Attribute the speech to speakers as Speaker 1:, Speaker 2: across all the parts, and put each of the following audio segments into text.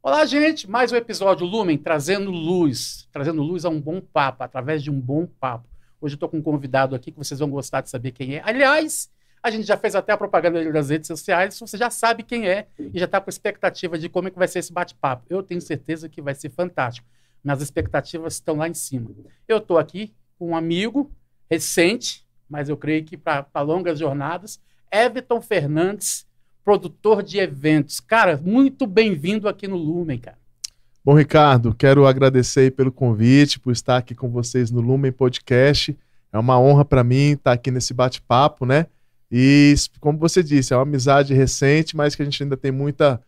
Speaker 1: Olá, gente! Mais um episódio Lumen, trazendo luz a um bom papo, através de um bom papo. Hoje eu estou com um convidado aqui que vocês vão gostar de saber quem é. Aliás, a gente já fez até a propaganda dele nas redes sociais, você já sabe quem é e já está com expectativa de como é que vai ser esse bate-papo. Eu tenho certeza que vai ser fantástico. Minhas expectativas estão lá em cima. Eu estou aqui com um amigo recente, mas eu creio que para longas jornadas, Everton Fernandes, produtor de eventos. Cara, muito bem-vindo aqui no Lumen, cara.
Speaker 2: Bom, Ricardo, quero agradecer aí pelo convite, por estar aqui com vocês no Lumen Podcast. É uma honra para mim estar aqui nesse bate-papo, né? E, como você disse, é uma amizade recente, mas que a gente ainda tem muita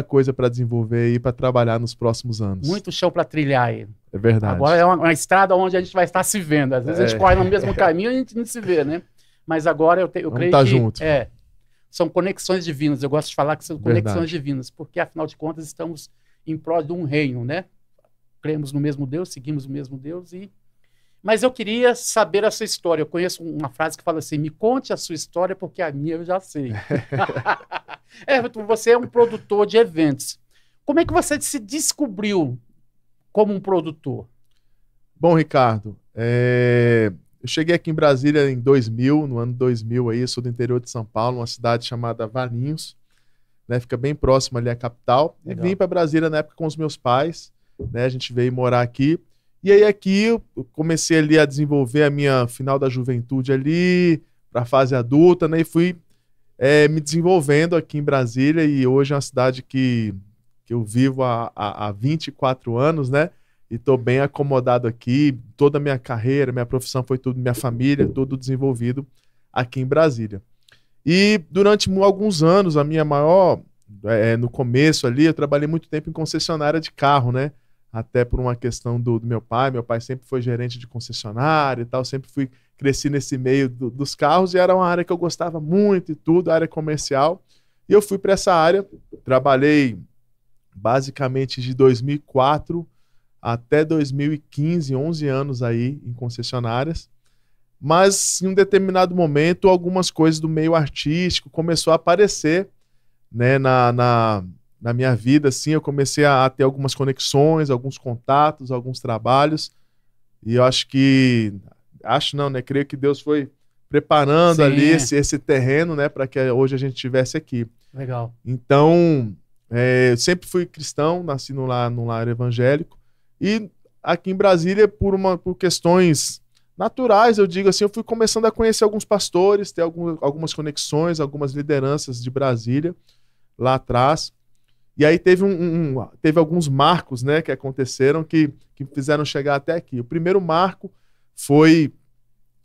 Speaker 2: coisa para desenvolver aí, para trabalhar nos próximos anos.
Speaker 1: Muito chão para trilhar aí.
Speaker 2: É verdade.
Speaker 1: Agora é uma estrada onde a gente vai estar se vendo. Às vezes a gente corre no mesmo caminho e a gente não se vê, né? Mas agora eu creio que...
Speaker 2: junto.
Speaker 1: São conexões divinas. Eu gosto de falar que são conexões divinas, porque, afinal de contas, estamos em prol de um reino, né? Cremos no mesmo Deus, seguimos o mesmo Deus. Mas eu queria saber a sua história. Eu conheço uma frase que fala assim, me conte a sua história, porque a minha eu já sei. Everton, você é um produtor de eventos. Como é que você se descobriu como um produtor?
Speaker 2: Bom, Ricardo, eu cheguei aqui em Brasília em 2000, no ano 2000, aí, eu sou do interior de São Paulo, uma cidade chamada Valinhos, né, fica bem próximo ali à capital. Legal. E vim para Brasília na época com os meus pais, né, a gente veio morar aqui. E aí aqui eu comecei ali a desenvolver a minha final da juventude ali, para a fase adulta, né, e fui me desenvolvendo aqui em Brasília, e hoje é uma cidade que eu vivo há 24 anos, né? E estou bem acomodado aqui, toda a minha carreira, minha profissão foi tudo, minha família, tudo desenvolvido aqui em Brasília. E durante alguns anos, a minha maior, no começo ali, eu trabalhei muito tempo em concessionária de carro, né? Até por uma questão do meu pai sempre foi gerente de concessionária e tal, sempre cresci nesse meio dos carros, e era uma área que eu gostava muito e tudo, área comercial. E eu fui para essa área, trabalhei basicamente de 2004 até 2015, 11 anos aí em concessionárias, mas em um determinado momento algumas coisas do meio artístico começou a aparecer, né, na minha vida, assim, eu comecei a ter algumas conexões, alguns contatos, alguns trabalhos, e eu creio que Deus foi preparando ali esse terreno, né, para que hoje a gente estivesse aqui.
Speaker 1: Legal.
Speaker 2: Então, eu sempre fui cristão, nasci num lar evangélico. E aqui em Brasília, por questões naturais, eu digo assim, eu fui começando a conhecer alguns pastores, ter algumas conexões, algumas lideranças de Brasília lá atrás. E aí teve alguns marcos, né, que aconteceram que fizeram chegar até aqui. O primeiro marco foi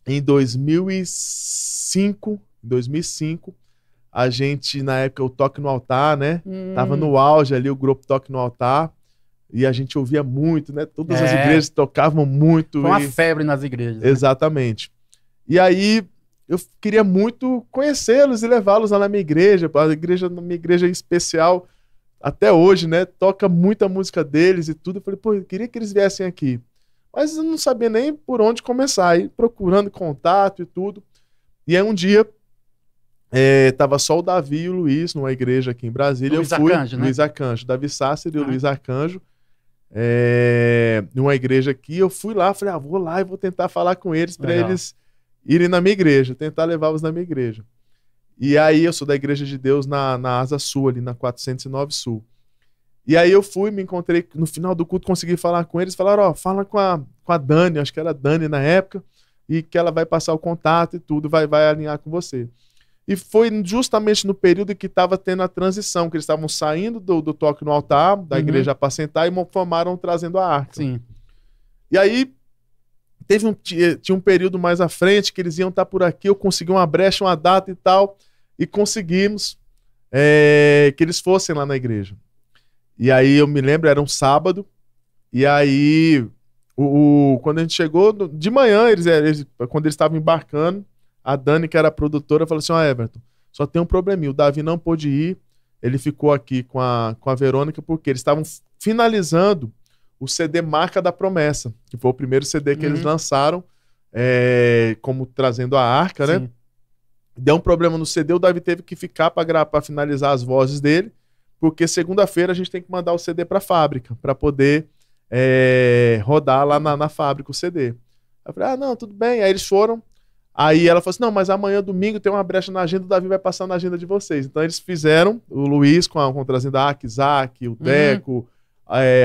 Speaker 2: em 2005. A gente, na época, o Toque no Altar, né? Tava no auge ali, o grupo Toque no Altar. E a gente ouvia muito, né? Todas as igrejas tocavam muito.
Speaker 1: Foi uma febre nas igrejas. Né?
Speaker 2: Exatamente. E aí eu queria muito conhecê-los e levá-los lá na minha igreja. Na minha igreja especial, até hoje, né? Toca muita música deles e tudo. Eu falei, eu queria que eles viessem aqui. Mas eu não sabia nem por onde começar. Aí procurando contato e tudo. E aí um dia, tava só o Davi e o Luiz numa igreja aqui em Brasília.
Speaker 1: Arcanjo, né?
Speaker 2: Luiz Arcanjo. Davi Sácer e o Luiz Arcanjo. Numa igreja aqui, eu fui lá, falei, vou lá e vou tentar falar com eles para eles irem na minha igreja, tentar levá-los na minha igreja. E aí eu sou da Igreja de Deus na Asa Sul, ali na 409 Sul. E aí eu fui, me encontrei, no final do culto consegui falar com eles, falaram, fala com a Dani, acho que era a Dani na época, e que ela vai passar o contato e tudo, vai alinhar com você. E foi justamente no período que estava tendo a transição, que eles estavam saindo do Toque no Altar, da Igreja Apacentar, e formaram trazendo a arca.
Speaker 1: Sim.
Speaker 2: E aí, tinha um período mais à frente, que eles iam estar por aqui, eu consegui uma brecha, uma data e tal, e conseguimos que eles fossem lá na igreja. E aí, eu me lembro, era um sábado, e aí, quando a gente chegou, de manhã, quando eles estavam embarcando, a Dani, que era a produtora, falou assim, Everton, só tem um probleminha, o Davi não pôde ir, ele ficou aqui com a Verônica, porque eles estavam finalizando o CD Marca da Promessa, que foi o primeiro CD que eles lançaram, como trazendo a arca, né? Deu um problema no CD, o Davi teve que ficar para finalizar as vozes dele, porque segunda-feira a gente tem que mandar o CD para a fábrica, para poder rodar lá na fábrica o CD. Eu falei, ah, não, tudo bem. Aí eles foram. Aí ela falou assim, não, mas amanhã, domingo, tem uma brecha na agenda, o Davi vai passar na agenda de vocês. Então eles fizeram, o Luiz com o trazendo a Isaac, o Deco,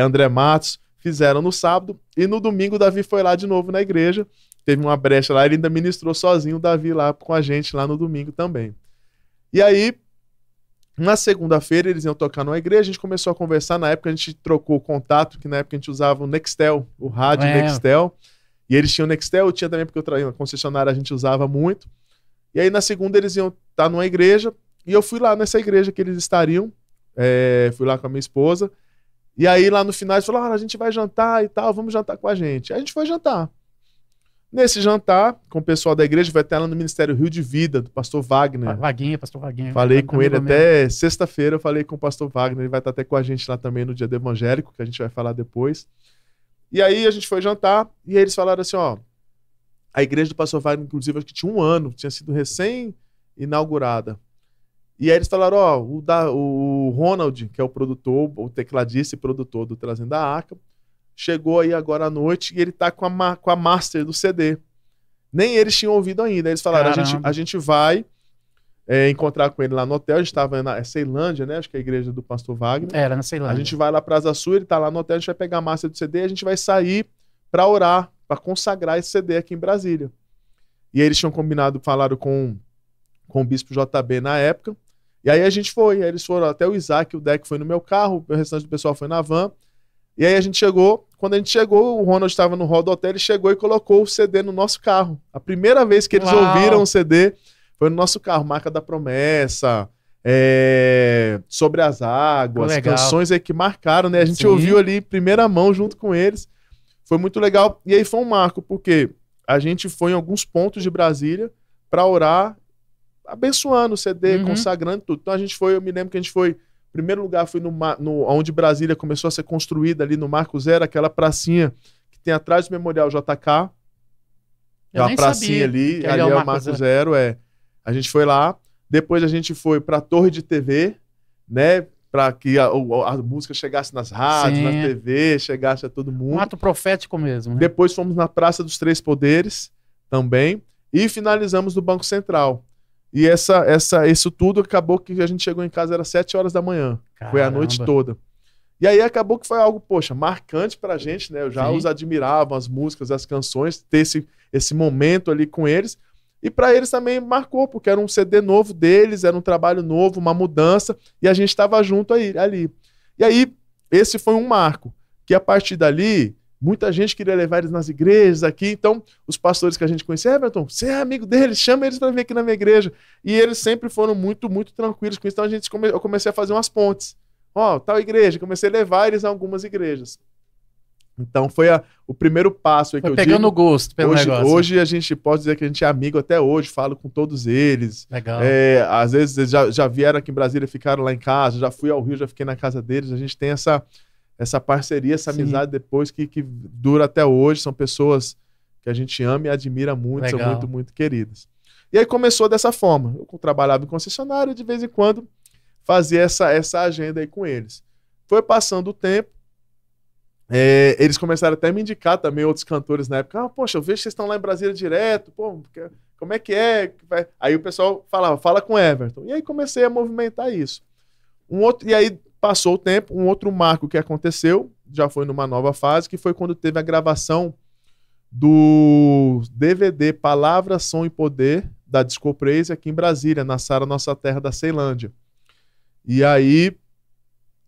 Speaker 2: André Matos, fizeram no sábado. E no domingo o Davi foi lá de novo na igreja. Teve uma brecha lá, ele ainda ministrou sozinho o Davi lá com a gente lá no domingo também. E aí, na segunda-feira, eles iam tocar numa igreja, a gente começou a conversar, na época a gente trocou o contato, que na época a gente usava o Nextel, o rádio Nextel, e eles tinham o Nextel, eu tinha também, porque na concessionária a gente usava muito. E aí na segunda eles iam estar numa igreja, e eu fui lá nessa igreja que eles estariam, fui lá com a minha esposa, e aí lá no final eles falaram, a gente vai jantar e tal, vamos jantar com a gente. Aí a gente foi jantar. Nesse jantar, com o pessoal da igreja, vai estar lá no Ministério Rio de Vida, do pastor Wagner.
Speaker 1: Pastor Wagner.
Speaker 2: Falei com ele até sexta-feira, eu falei com o pastor Wagner, ele vai estar até com a gente lá também no dia do evangélico, que a gente vai falar depois. E aí a gente foi jantar, e aí eles falaram assim, ó, a igreja do pastor Wagner, inclusive, acho que tinha 1 ano, tinha sido recém-inaugurada. E aí eles falaram, ó, o Ronald, que é o produtor, o tecladista e produtor do Trazendo a Arca, chegou aí agora à noite e ele tá com a master do CD. Nem eles tinham ouvido ainda. Eles falaram, a gente vai encontrar com ele lá no hotel. A gente tava na Ceilândia, né? Acho que é a igreja do pastor Wagner.
Speaker 1: Era na Ceilândia.
Speaker 2: A gente vai lá pra Asa Sul, ele tá lá no hotel, a gente vai pegar a master do CD e a gente vai sair pra orar, pra consagrar esse CD aqui em Brasília. E aí eles tinham combinado, falaram com o bispo JB na época. E aí a gente foi. Aí eles foram até o Isaac, o Deck foi no meu carro, o restante do pessoal foi na van. E aí a gente chegou, quando a gente chegou, o Ronald estava no hall do hotel, ele chegou e colocou o CD no nosso carro. A primeira vez que eles ouviram o CD foi no nosso carro, Marca da Promessa, Sobre as Águas, canções aí que marcaram, né? A gente ouviu ali em primeira mão junto com eles. Foi muito legal. E aí foi um marco, porque a gente foi em alguns pontos de Brasília para orar, abençoando o CD, consagrando tudo. Então a gente foi, eu me lembro que a gente foi... Em primeiro lugar, fui onde Brasília começou a ser construída, ali no Marco Zero, aquela pracinha que tem atrás do Memorial JK. É uma pracinha ali é o Marco Zero. A gente foi lá. Depois a gente foi para a Torre de TV, né? Para que a música chegasse nas rádios, na TV, chegasse a todo mundo.
Speaker 1: Um ato profético mesmo, né?
Speaker 2: Depois fomos na Praça dos Três Poderes também. E finalizamos no Banco Central. E isso tudo acabou que a gente chegou em casa, era 7 horas da manhã. Caramba. Foi a noite toda. E aí acabou que foi algo, poxa, marcante pra gente, né? Eu já os admirava, as músicas, as canções, ter esse momento ali com eles. E pra eles também marcou, porque era um CD novo deles, era um trabalho novo, uma mudança, e a gente estava junto ali. E aí, esse foi um marco, que a partir dali... Muita gente queria levar eles nas igrejas aqui, então os pastores que a gente conhecia, Everton, você é amigo deles, chama eles para vir aqui na minha igreja. E eles sempre foram muito, muito tranquilos com isso, então eu comecei a fazer umas pontes. Tal igreja, comecei a levar eles a algumas igrejas. Então foi o primeiro passo aí que eu digo.
Speaker 1: Pegando gosto pelo negócio.
Speaker 2: Hoje a gente pode dizer que a gente é amigo até hoje, falo com todos eles.
Speaker 1: Legal.
Speaker 2: Às vezes eles já vieram aqui em Brasília, ficaram lá em casa, já fui ao Rio, já fiquei na casa deles, a gente tem essa parceria, essa amizade depois que dura até hoje. São pessoas que a gente ama e admira muito, são muito, muito queridas. E aí começou dessa forma. Eu trabalhava em concessionária, de vez em quando fazia essa agenda aí com eles. Foi passando o tempo, eles começaram até a me indicar também, outros cantores na época. Poxa, eu vejo que vocês estão lá em Brasília direto, pô, como é que é? Aí o pessoal falava, fala com o Everton. E aí comecei a movimentar isso. E aí passou o tempo, um outro marco que aconteceu, já foi numa nova fase, que foi quando teve a gravação do DVD Palavra, Som e Poder, da Disco Praise, aqui em Brasília, na Sara Nossa Terra da Ceilândia. E aí,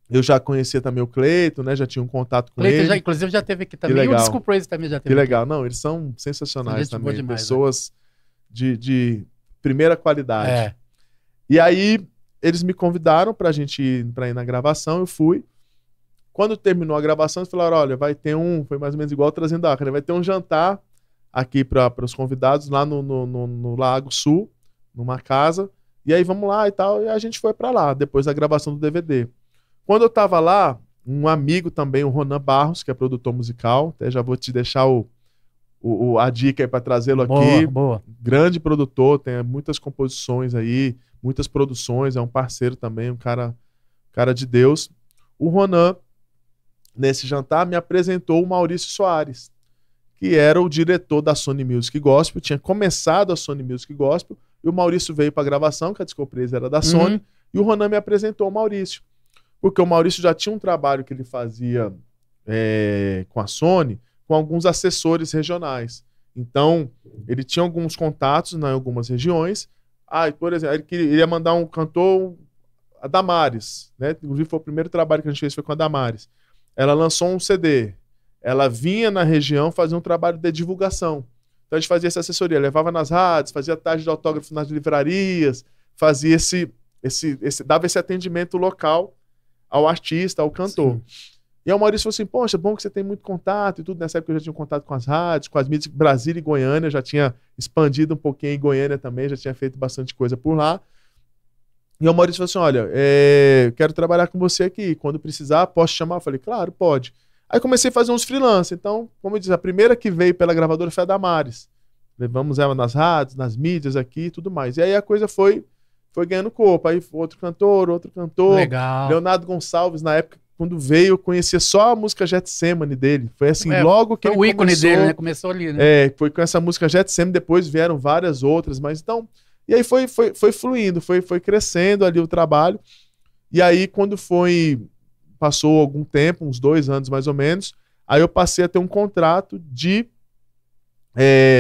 Speaker 2: eu já conhecia também o Cleiton, né? Já tinha um contato com ele.
Speaker 1: Inclusive já teve aqui também. E o Disco Praise também já teve.
Speaker 2: Que legal. Não, eles são sensacionais também. Demais, pessoas de primeira qualidade. E aí, eles me convidaram pra ir na gravação, eu fui. Quando terminou a gravação, eles falaram, olha, vai ter foi mais ou menos igual Trazendo a Arca, né? Vai ter um jantar aqui para os convidados lá no Lago Sul, numa casa, e aí vamos lá e tal, e a gente foi para lá, depois da gravação do DVD. Quando eu tava lá, um amigo também, o Ronan Barros, que é produtor musical, até já vou te deixar a dica aí para trazê-lo aqui.
Speaker 1: Boa.
Speaker 2: Grande produtor, tem muitas composições aí, muitas produções, é um parceiro também, um cara cara de Deus. O Ronan, nesse jantar, me apresentou o Maurício Soares, que era o diretor da Sony Music Gospel, tinha começado a Sony Music Gospel, e o Maurício veio para a gravação, que a Discopresa era da Sony, e o Ronan me apresentou o Maurício. Porque o Maurício já tinha um trabalho que ele fazia com a Sony, com alguns assessores regionais. Então, ele tinha alguns contatos em algumas regiões. Por exemplo, ele ia mandar um cantor, a Damares, né? Inclusive foi o primeiro trabalho que a gente fez foi com a Damares. Ela lançou um CD. Ela vinha na região fazer um trabalho de divulgação. Então a gente fazia essa assessoria, levava nas rádios, fazia tarde de autógrafo nas livrarias, fazia dava esse atendimento local ao artista, ao cantor. Sim. E aí o Maurício falou assim, poxa, bom que você tem muito contato e tudo. Nessa época eu já tinha contato com as rádios, com as mídias, Brasília e Goiânia, já tinha expandido um pouquinho em Goiânia também, já tinha feito bastante coisa por lá. E o Maurício falou assim, olha, quero trabalhar com você aqui, quando precisar, posso te chamar? Eu falei, claro, pode. Aí comecei a fazer uns freelance. Então, como eu disse, a primeira que veio pela gravadora foi a Damares. Levamos ela nas rádios, nas mídias aqui e tudo mais. E aí a coisa foi ganhando corpo. Aí outro cantor.
Speaker 1: Legal.
Speaker 2: Leonardo Gonçalves, na época, quando veio, eu conhecia só a música Getsemane dele. Foi assim, logo que ele
Speaker 1: começou... o ícone dele, né? Começou ali, né?
Speaker 2: Foi com essa música Getsemane, depois vieram várias outras, mas então... E aí foi fluindo, foi crescendo ali o trabalho. E aí, quando passou algum tempo, uns 2 anos mais ou menos, aí eu passei a ter um contrato de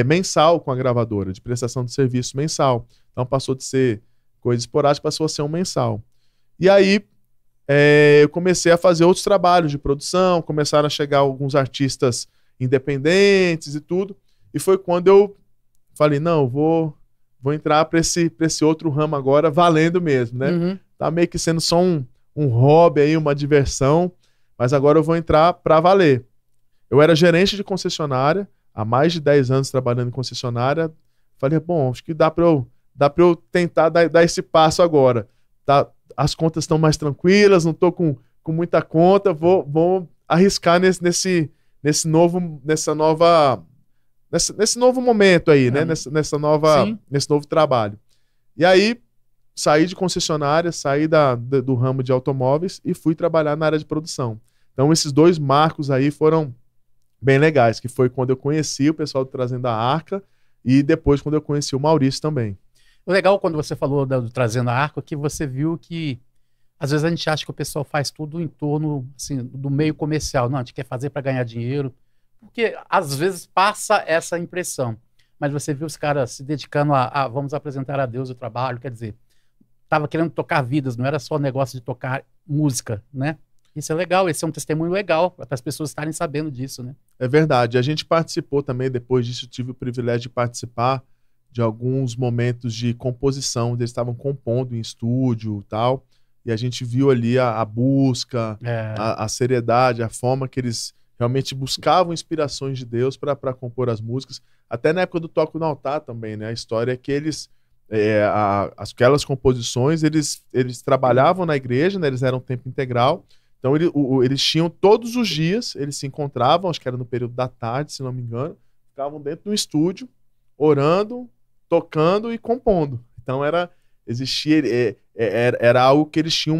Speaker 2: mensal com a gravadora, de prestação de serviço mensal. Então passou de ser coisa esporádica, passou a ser um mensal. E aí eu comecei a fazer outros trabalhos de produção, começaram a chegar alguns artistas independentes e tudo, e foi quando eu falei, não, vou entrar para esse outro ramo agora, valendo mesmo, né?
Speaker 1: Uhum.
Speaker 2: Tá meio que sendo só um hobby aí, uma diversão, mas agora eu vou entrar para valer. Eu era gerente de concessionária, há mais de 10 anos trabalhando em concessionária, falei, bom, acho que dá para eu tentar dar esse passo agora. Tá, as contas estão mais tranquilas, não estou com muita conta, vou arriscar nesse novo momento aí, né? Nesse novo trabalho. E aí, saí de concessionária, saí do ramo de automóveis e fui trabalhar na área de produção. Então, esses 2 marcos aí foram bem legais, que foi quando eu conheci o pessoal do Trazendo a Arca e depois quando eu conheci o Maurício também.
Speaker 1: O legal, quando você falou do Trazendo a Arca, é que você viu que às vezes a gente acha que o pessoal faz tudo em torno assim, do meio comercial. Não, a gente quer fazer para ganhar dinheiro. Porque às vezes passa essa impressão. Mas você viu os caras se dedicando a vamos apresentar a Deus o trabalho, quer dizer, estava querendo tocar vidas, não era só negócio de tocar música, né? Isso é legal, esse é um testemunho legal para as pessoas estarem sabendo disso, né?
Speaker 2: É verdade. A gente participou também, depois disso, tive o privilégio de participar de alguns momentos de composição, onde eles estavam compondo em estúdio e tal, e a gente viu ali a busca, a seriedade, a forma que eles realmente buscavam inspirações de Deus para compor as músicas. Até na época do Toco no Altar também, né? A história é que eles, aquelas composições, eles trabalhavam na igreja, né? Eles eram tempo integral. Então eles tinham todos os dias, eles se encontravam, acho que era no período da tarde, se não me engano, ficavam dentro do estúdio, orando, tocando e compondo. Então era algo que eles tinham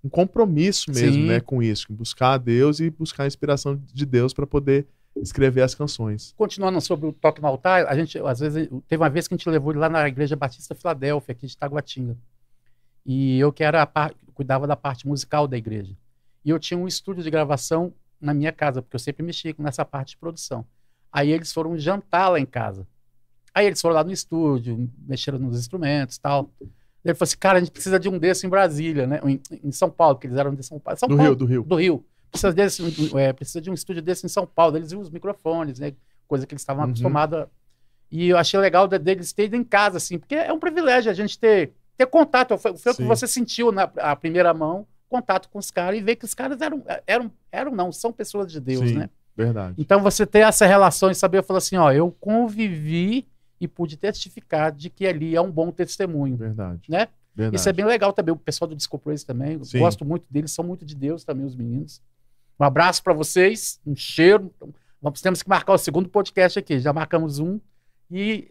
Speaker 2: um compromisso mesmo, né, com isso, em buscar a Deus e buscar a inspiração de Deus para poder escrever as canções.
Speaker 1: Continuando sobre o Toque no Altar, a gente, às vezes, teve uma vez que a gente levou ele lá na Igreja Batista Filadélfia, aqui de Taguatinga. E eu que cuidava da parte musical da igreja. E eu tinha um estúdio de gravação na minia casa, porque eu sempre mexia nessa parte de produção. Aí eles foram jantar lá em casa. Aí eles foram lá no estúdio, mexeram nos instrumentos e tal. Ele falou assim, cara, a gente precisa de um desse em Brasília, né? Em São Paulo, porque eles eram de São Paulo. Do Rio. Precisa de um estúdio desse em São Paulo. Eles viam os microfones, né? Coisa que eles estavam acostumados a... E eu achei legal deles terem em casa, assim, porque é um privilégio a gente ter contato. Foi o que você sentiu na primeira mão, contato com os caras e ver que os caras são pessoas de Deus,
Speaker 2: Sim,
Speaker 1: né?
Speaker 2: Verdade.
Speaker 1: Então você ter essa relação e saber, eu falo assim, ó, eu convivi e pude testificar de que ali é um bom testemunho.
Speaker 2: Verdade.
Speaker 1: Né?
Speaker 2: Verdade.
Speaker 1: Isso é bem legal também. O pessoal do Disco Praise também, eu gosto muito deles, são muito de Deus também, os meninos. Um abraço para vocês, um cheiro. Temos que marcar o 2º podcast aqui, já marcamos um. E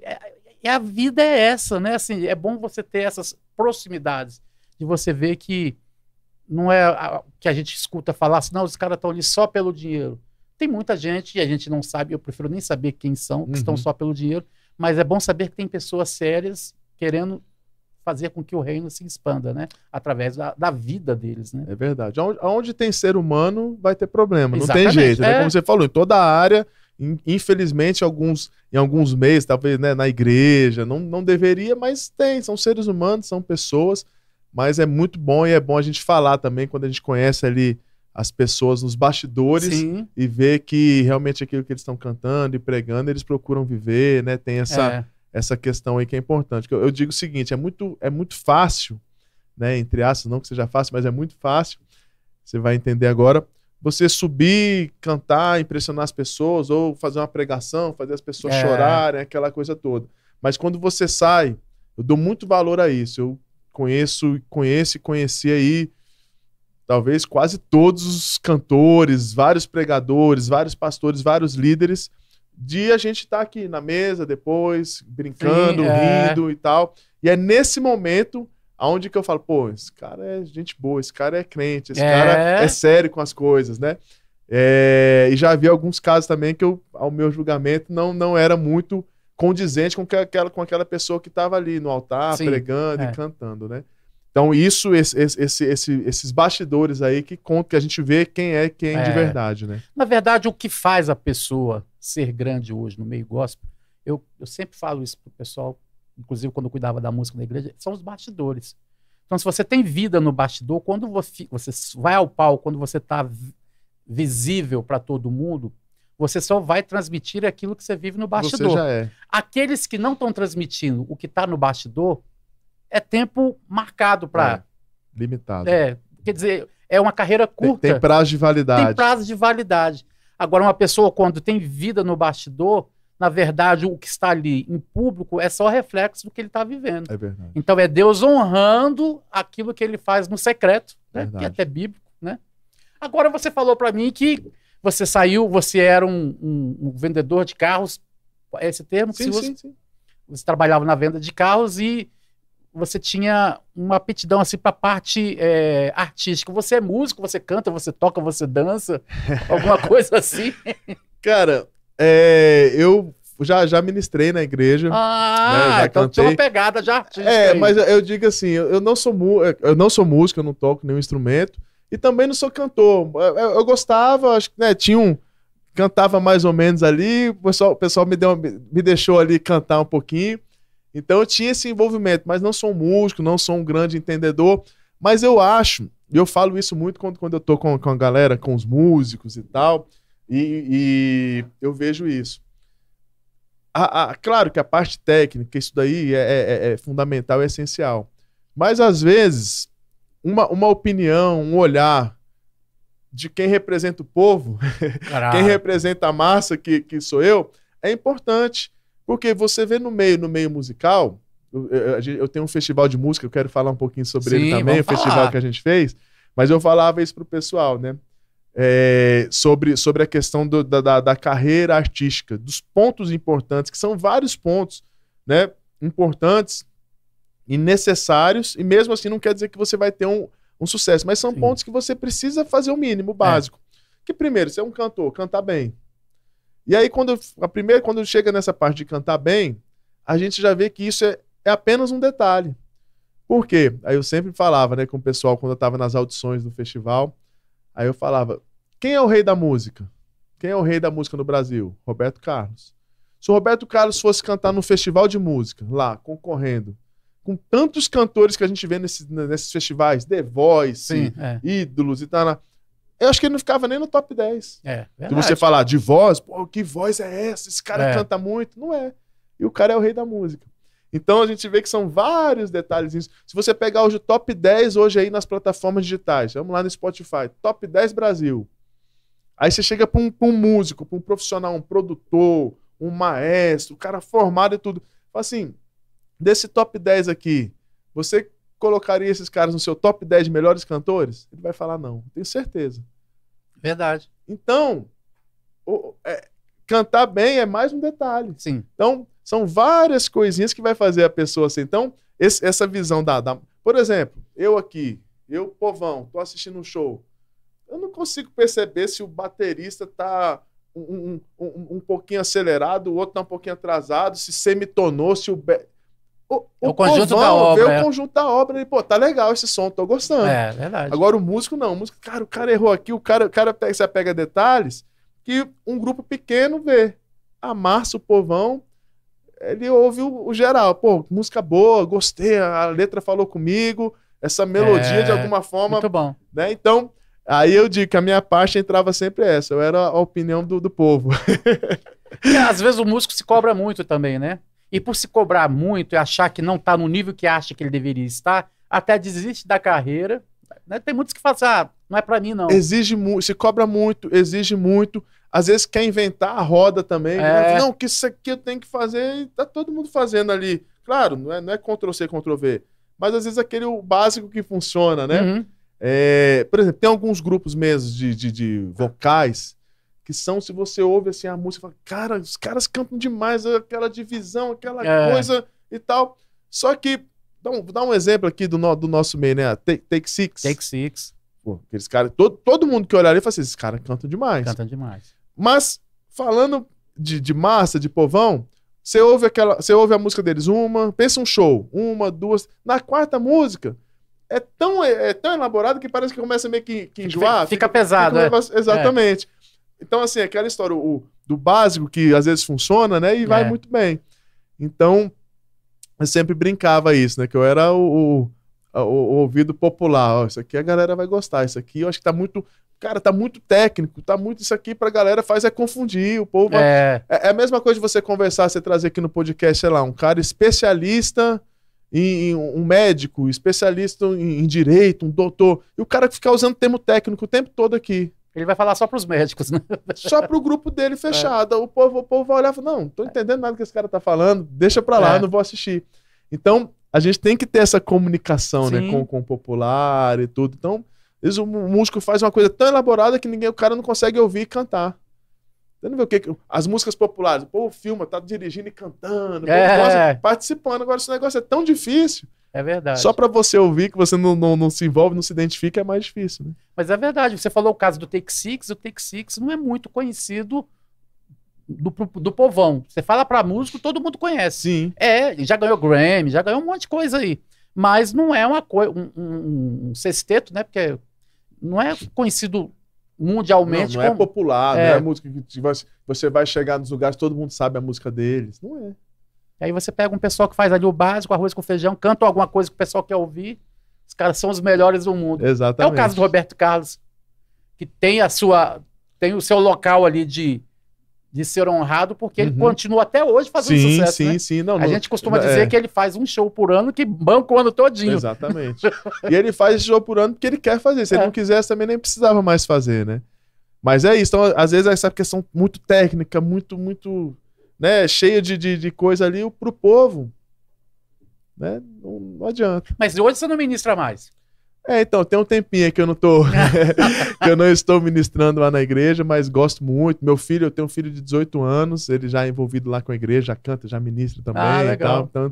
Speaker 1: a vida é essa, né? Assim, é bom você ter essas proximidades, de você ver que não é o que a gente escuta falar assim, não, os caras estão ali só pelo dinheiro. Tem muita gente, e a gente não sabe, eu prefiro nem saber quem são, que estão só pelo dinheiro, mas é bom saber que tem pessoas sérias querendo fazer com que o reino se expanda, né? Através da vida deles, né?
Speaker 2: É verdade. Onde tem ser humano, vai ter problema.
Speaker 1: Exatamente,
Speaker 2: não tem jeito, né? Como você falou, em toda a área, infelizmente, em alguns meios, talvez, né, na igreja, não deveria, mas tem. São seres humanos, são pessoas, mas é muito bom e é bom a gente falar também quando a gente conhece ali as pessoas nos bastidores. Sim. E ver que realmente aquilo que eles estão cantando e pregando, eles procuram viver, né? Tem essa questão aí que é importante. Eu digo o seguinte, é muito fácil, né, entre aspas, não que seja fácil, mas é muito fácil, você vai entender agora, você subir, cantar, impressionar as pessoas, ou fazer uma pregação, fazer as pessoas chorarem, aquela coisa toda. Mas quando você sai, eu dou muito valor a isso. Eu conheci aí talvez quase todos os cantores, vários pregadores, vários pastores, vários líderes, de a gente estar aqui na mesa depois, brincando, rindo e tal. E é nesse momento onde que eu falo, pô, esse cara é gente boa, esse cara é crente, esse cara é sério com as coisas, né? E já vi alguns casos também que ao meu julgamento, não era muito condizente com aquela pessoa que estava ali no altar, pregando e cantando, né? Então, esses bastidores aí que a gente vê quem é quem de verdade, né?
Speaker 1: Na verdade, o que faz a pessoa ser grande hoje no meio gospel, eu sempre falo isso pro pessoal, inclusive quando eu cuidava da música na igreja, são os bastidores. Então, se você tem vida no bastidor, quando você vai ao palco, quando você está visível para todo mundo, você só vai transmitir aquilo que você vive no bastidor.
Speaker 2: Você já é.
Speaker 1: Aqueles que não estão transmitindo o que está no bastidor, é tempo marcado para...
Speaker 2: limitado.
Speaker 1: Quer dizer, é uma carreira curta.
Speaker 2: Tem prazo de validade.
Speaker 1: Tem prazo de validade. Agora, uma pessoa, quando tem vida no bastidor, na verdade, o que está ali em público é só reflexo do que ele está vivendo.
Speaker 2: É verdade.
Speaker 1: Então, é Deus honrando aquilo que ele faz no secreto, né? Que é até bíblico, né? Agora, você falou para mim que você era um vendedor de carros, é esse termo que se usa? Sim. Você trabalhava na venda de carros e você tinha uma aptidão assim para a parte artística. Você é músico, você canta, você toca, você dança, alguma coisa assim?
Speaker 2: Cara, eu já ministrei na igreja.
Speaker 1: Já então tinha uma pegada de artista.
Speaker 2: Mas eu digo assim, eu não sou músico, eu não toco nenhum instrumento e também não sou cantor. Eu gostava, acho que cantava mais ou menos ali, o pessoal me deixou ali cantar um pouquinho. Então eu tinha esse envolvimento, mas não sou um músico, não sou um grande entendedor, mas eu acho, e eu falo isso muito quando eu tô com a galera, com os músicos e tal, e eu vejo isso. Claro que a parte técnica, isso daí é fundamental, é essencial, mas às vezes uma opinião, um olhar de quem representa o povo, quem representa a massa que sou eu, é importante. Porque você vê no meio musical, eu tenho um festival de música, eu quero falar um pouquinho sobre ele também, o festival que a gente fez, mas eu falava isso pro pessoal, né? Sobre a questão da carreira artística, dos pontos importantes, que são vários pontos, né? Importantes e necessários, e mesmo assim não quer dizer que você vai ter um sucesso, mas são pontos que você precisa fazer o mínimo, básico. Que primeiro, você é um cantor, cantar bem. E aí, quando chega nessa parte de cantar bem, a gente já vê que isso é apenas um detalhe. Por quê? Aí eu sempre falava, né, com o pessoal, quando eu estava nas audições do festival, aí eu falava, quem é o rei da música? Quem é o rei da música no Brasil? Roberto Carlos. Se o Roberto Carlos fosse cantar num festival de música, lá, concorrendo, com tantos cantores que a gente vê nesses festivais, The Voice, Ídolos e tal, eu acho que ele não ficava nem no top 10. Se você falar de voz, pô, que voz é essa? Esse cara canta muito. Não é. E o cara é o rei da música. Então a gente vê que são vários detalhes. Se você pegar hoje o top 10 hoje aí nas plataformas digitais, vamos lá no Spotify, top 10 Brasil. Aí você chega para um músico, para um profissional, um produtor, um maestro, um cara formado e tudo. Fala assim, desse top 10 aqui, você colocaria esses caras no seu top 10 de melhores cantores? Ele vai falar não, tenho certeza.
Speaker 1: Verdade.
Speaker 2: Então, cantar bem é mais um detalhe.
Speaker 1: Sim.
Speaker 2: Então, são várias coisinhas que vai fazer a pessoa assim. Então, essa visão Por exemplo, eu aqui, eu, povão, tô assistindo um show. Eu não consigo perceber se o baterista tá um pouquinho acelerado, o outro tá um pouquinho atrasado, se semitonou, se o...
Speaker 1: O conjunto da obra.
Speaker 2: Vê o conjunto da obra e, pô, tá legal esse som, tô gostando.
Speaker 1: É, verdade.
Speaker 2: Agora o músico não. O músico, cara, o cara errou aqui, o cara você pega detalhes que um grupo pequeno vê. A massa, o povão, ele ouve o geral. Pô, música boa, gostei, a letra falou comigo, essa melodia de alguma forma...
Speaker 1: Muito bom.
Speaker 2: Né? Então, aí eu digo que a minha parte entrava sempre essa. Eu era a opinião do povo.
Speaker 1: E às vezes o músico se cobra muito também, né? E por se cobrar muito e achar que não está no nível que acha que ele deveria estar, até desiste da carreira. Né? Tem muitos que falam assim, não é para mim, não.
Speaker 2: Exige muito, se cobra muito, exige muito. Às vezes quer inventar a roda também. Não, que isso aqui eu tenho que fazer e tá todo mundo fazendo ali. Claro, não é Ctrl-C, Ctrl-V. Mas às vezes aquele o básico que funciona, né?
Speaker 1: Uhum.
Speaker 2: Por exemplo, tem alguns grupos mesmo de vocais que são, se você ouve assim a música, fala, cara, os caras cantam demais, aquela divisão, aquela coisa e tal. Só que, dá um exemplo aqui do nosso meio, né? Take Six.
Speaker 1: Take Six.
Speaker 2: Pô, aqueles caras, todo mundo que olhar ali fala assim, esses caras cantam demais.
Speaker 1: Cantam demais.
Speaker 2: Mas, falando de massa, de povão, você ouve a música deles, pensa um show, 1, 2, na quarta música, é tão elaborado que parece que começa meio que enjoar.
Speaker 1: Fica pesado,
Speaker 2: exatamente. Então, assim, aquela história do básico que às vezes funciona, né? E vai muito bem. Então, eu sempre brincava isso, né? Que eu era o ouvido popular. Isso aqui a galera vai gostar. Isso aqui eu acho que tá muito... Cara, tá muito técnico. Tá muito... Isso aqui pra galera faz confundir. O povo... É a mesma coisa de você conversar, você trazer aqui no podcast, sei lá, um cara especialista... um médico, especialista em direito, um doutor, e o cara que fica usando termo técnico o tempo todo aqui.
Speaker 1: Ele vai falar só pros médicos, né?
Speaker 2: Só pro grupo dele fechado. O povo vai olhar e falar, não tô entendendo nada que esse cara tá falando, deixa pra lá, eu não vou assistir. Então, a gente tem que ter essa comunicação, né, com o popular e tudo. Então, às vezes o músico faz uma coisa tão elaborada que o cara não consegue ouvir e cantar. Você não vê o que as músicas populares, o povo filma, tá dirigindo e cantando, participando. Agora, esse negócio é tão difícil.
Speaker 1: É verdade.
Speaker 2: Só pra você ouvir, que você não se envolve, não se identifica, é mais difícil, né?
Speaker 1: Mas é verdade. Você falou o caso do Take Six. O Take Six não é muito conhecido do povão. Você fala pra músico, todo mundo conhece.
Speaker 2: Sim.
Speaker 1: Já ganhou Grammy, já ganhou um monte de coisa aí. Mas não é uma coisa, um sexteto, né? Porque não é conhecido mundialmente.
Speaker 2: Não é popular, não é música que você vai chegar nos lugares, todo mundo sabe a música deles. Não é.
Speaker 1: Aí você pega um pessoal que faz ali o básico, arroz com feijão, canta alguma coisa que o pessoal quer ouvir. Os caras são os melhores do mundo.
Speaker 2: Exatamente.
Speaker 1: É o caso do Roberto Carlos, que tem o seu local ali de ser honrado, porque ele continua até hoje fazendo sucesso.
Speaker 2: Sim.
Speaker 1: A gente costuma dizer que ele faz um show por ano que banca o ano todinho.
Speaker 2: Exatamente. E ele faz esse show por ano porque ele quer fazer. Se ele não quisesse, também nem precisava mais fazer, né? Mas é isso. Então, às vezes, essa questão muito técnica, muito né, cheia de coisa ali pro povo, né? Não adianta.
Speaker 1: Mas hoje você não ministra mais.
Speaker 2: Então, tem um tempinho aí que eu não tô que eu não estou ministrando lá na igreja, mas gosto muito. Eu tenho um filho de 18 anos, ele já é envolvido lá com a igreja, já canta, já ministra também.
Speaker 1: Legal.
Speaker 2: Então,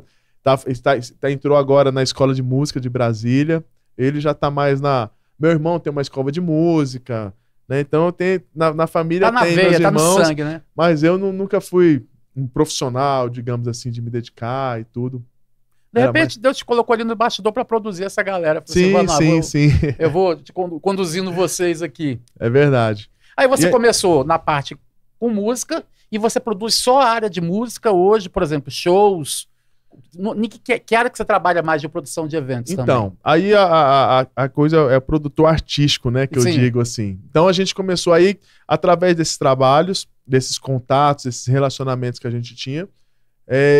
Speaker 2: entrou agora na escola de música de Brasília. Ele já tá mais Meu irmão tem uma escola de música, né? Então eu tenho na família
Speaker 1: tá na
Speaker 2: tem
Speaker 1: veia,
Speaker 2: meus irmãos,
Speaker 1: tá no sangue, né?
Speaker 2: Mas eu nunca fui um profissional, digamos assim, de me dedicar e tudo.
Speaker 1: De repente, Deus te colocou ali no bastidor para produzir essa galera.
Speaker 2: Sim.
Speaker 1: Eu vou conduzindo vocês aqui.
Speaker 2: É verdade.
Speaker 1: Aí você começou na parte com música e você produz só a área de música hoje, por exemplo, shows. Que área que você trabalha mais de produção de eventos também?
Speaker 2: Então, aí a coisa é produtor artístico, né, que eu digo assim. Então a gente começou aí, através desses trabalhos, desses contatos, desses relacionamentos que a gente tinha,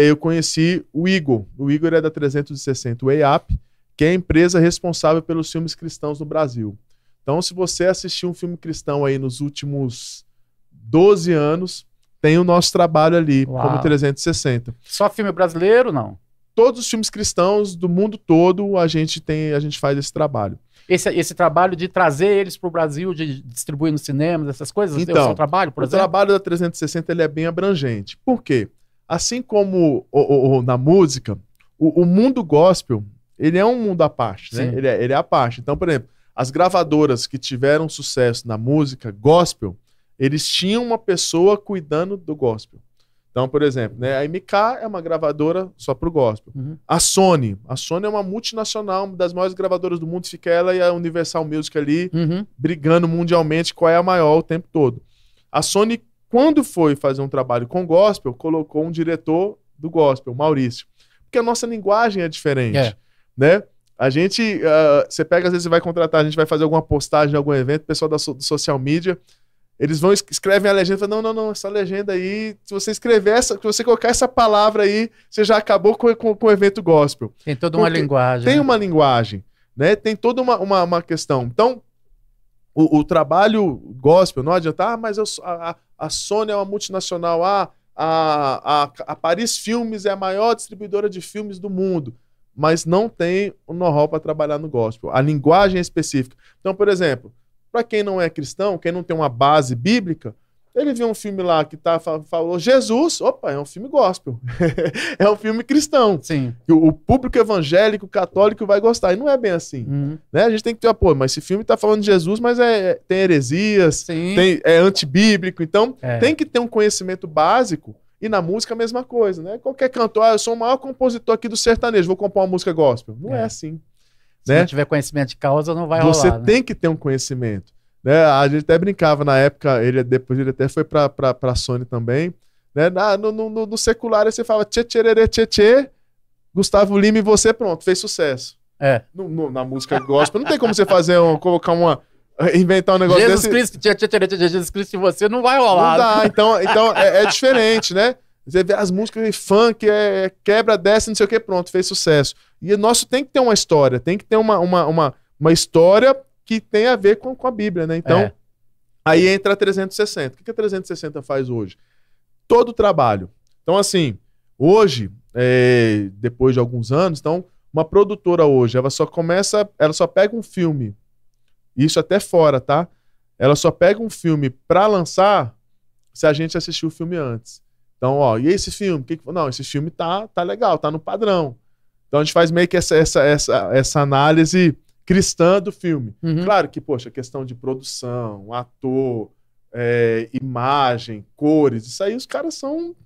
Speaker 2: eu conheci o Igor. O Igor é da 360 Way Up, que é a empresa responsável pelos filmes cristãos no Brasil. Então, se você assistiu um filme cristão aí nos últimos 12 anos, tem o nosso trabalho ali, como 360.
Speaker 1: Só filme brasileiro, não?
Speaker 2: Todos os filmes cristãos do mundo todo, a gente faz esse trabalho.
Speaker 1: Esse trabalho de trazer eles para o Brasil, de distribuir nos cinemas, essas coisas?
Speaker 2: Então,
Speaker 1: é o seu trabalho, por exemplo?
Speaker 2: O trabalho da 360 ele é bem abrangente. Por quê? Assim como na música, o mundo gospel, ele é um mundo à parte, né?
Speaker 1: Sim.
Speaker 2: Ele é à parte. Então, por exemplo, as gravadoras que tiveram sucesso na música gospel, eles tinham uma pessoa cuidando do gospel. Então, por exemplo, né, a MK é uma gravadora só pro gospel.
Speaker 1: Uhum.
Speaker 2: A Sony é uma multinacional, uma das maiores gravadoras do mundo, fica ela e a Universal Music ali,
Speaker 1: Uhum.
Speaker 2: brigando mundialmente qual é a maior o tempo todo. A Sony, quando foi fazer um trabalho com gospel, colocou um diretor do gospel, Maurício. Porque a nossa linguagem é diferente, né? A gente, você pega, às vezes você vai contratar, a gente vai fazer alguma postagem, algum evento, o pessoal do social media, eles vão, escrevem a legenda e falam, não, essa legenda aí, se você escrever se você colocar essa palavra aí, você já acabou com o evento gospel.
Speaker 1: Tem toda uma linguagem.
Speaker 2: Tem uma linguagem, né? Tem toda uma questão. Então, o trabalho gospel, não adianta, mas a Sony é uma multinacional, a Paris Filmes é a maior distribuidora de filmes do mundo, mas não tem o know-how para trabalhar no gospel. A linguagem é específica. Então, por exemplo, para quem não é cristão, quem não tem uma base bíblica, ele vê um filme lá que falou Jesus, opa, é um filme gospel. É um filme cristão.
Speaker 1: Sim.
Speaker 2: O público evangélico, católico vai gostar. E não é bem assim. Né? A gente tem que ter apoio. Mas esse filme está falando de Jesus, mas tem heresias, é antibíblico. Então, tem que ter um conhecimento básico. E na música a mesma coisa, né? Qualquer cantor, eu sou o maior compositor aqui do sertanejo, vou compor uma música gospel. Não é assim.
Speaker 1: Se não tiver conhecimento de causa, não vai rolar.
Speaker 2: Você tem que ter um conhecimento. Né? A gente até brincava na época, depois ele até foi pra Sony também. Né? No secular você fala tchê, tchererê, tchê, tchê, Gustavo Lima e você, pronto, fez sucesso. Na música gospel, não tem como você inventar um negócio
Speaker 1: Jesus
Speaker 2: desse.
Speaker 1: Cristo, Jesus Cristo e você não vai rolar.
Speaker 2: Não dá, então é diferente, né? Você vê as músicas de funk, quebra, desce, não sei o que, pronto, fez sucesso. E o nosso tem que ter uma história, tem que ter uma história que tem a ver com a Bíblia, né? Então, aí entra a 360. O que a 360 faz hoje? Todo o trabalho. Então, assim, hoje, depois de alguns anos, então, uma produtora hoje, ela só pega um filme, isso até fora, tá? Ela só pega um filme pra lançar se a gente assistiu o filme antes. Então, e esse filme? Não, esse filme tá legal, tá no padrão. Então a gente faz meio que essa análise cristã do filme.
Speaker 1: Uhum.
Speaker 2: Claro que, poxa, questão de produção, ator, imagem, cores, isso aí os caras são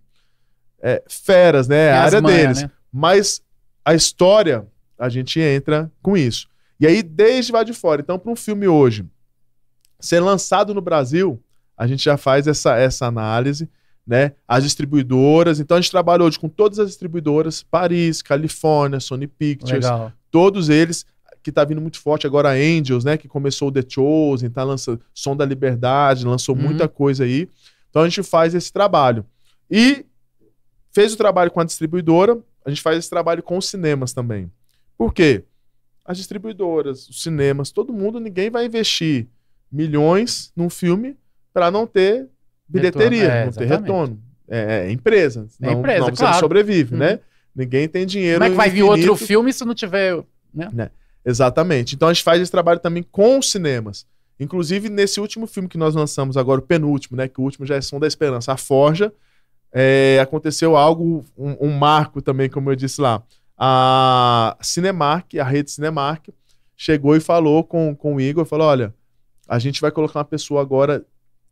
Speaker 2: feras, né? É a área deles. Né? Mas a história, a gente entra com isso. E aí, desde lá de fora. Então, para um filme hoje ser lançado no Brasil, a gente já faz essa análise, né? As distribuidoras. Então, a gente trabalha hoje com todas as distribuidoras, Paris, Califórnia, Sony Pictures,
Speaker 1: legal.
Speaker 2: Todos eles, que tá vindo muito forte agora, a Angels, né? Que começou o The Chosen, tá lançando Som da Liberdade, lançou muita coisa aí. Então, a gente faz esse trabalho. E fez o trabalho com a distribuidora, a gente faz esse trabalho com os cinemas também. Por quê? As distribuidoras, os cinemas, todo mundo, ninguém vai investir milhões num filme para não ter bilheteria, não ter retorno. É empresa. Não, você não sobrevive, né? Ninguém tem dinheiro.
Speaker 1: Como é que vai vir outro filme se não tiver...
Speaker 2: Né? Exatamente. Então a gente faz esse trabalho também com os cinemas. Inclusive, nesse último filme que nós lançamos agora, o penúltimo, né? Que o último já é Som da Esperança, A Forja, aconteceu algo, um marco também, como eu disse lá. A Cinemark, a rede Cinemark, chegou e falou com o Igor, falou, olha, a gente vai colocar uma pessoa agora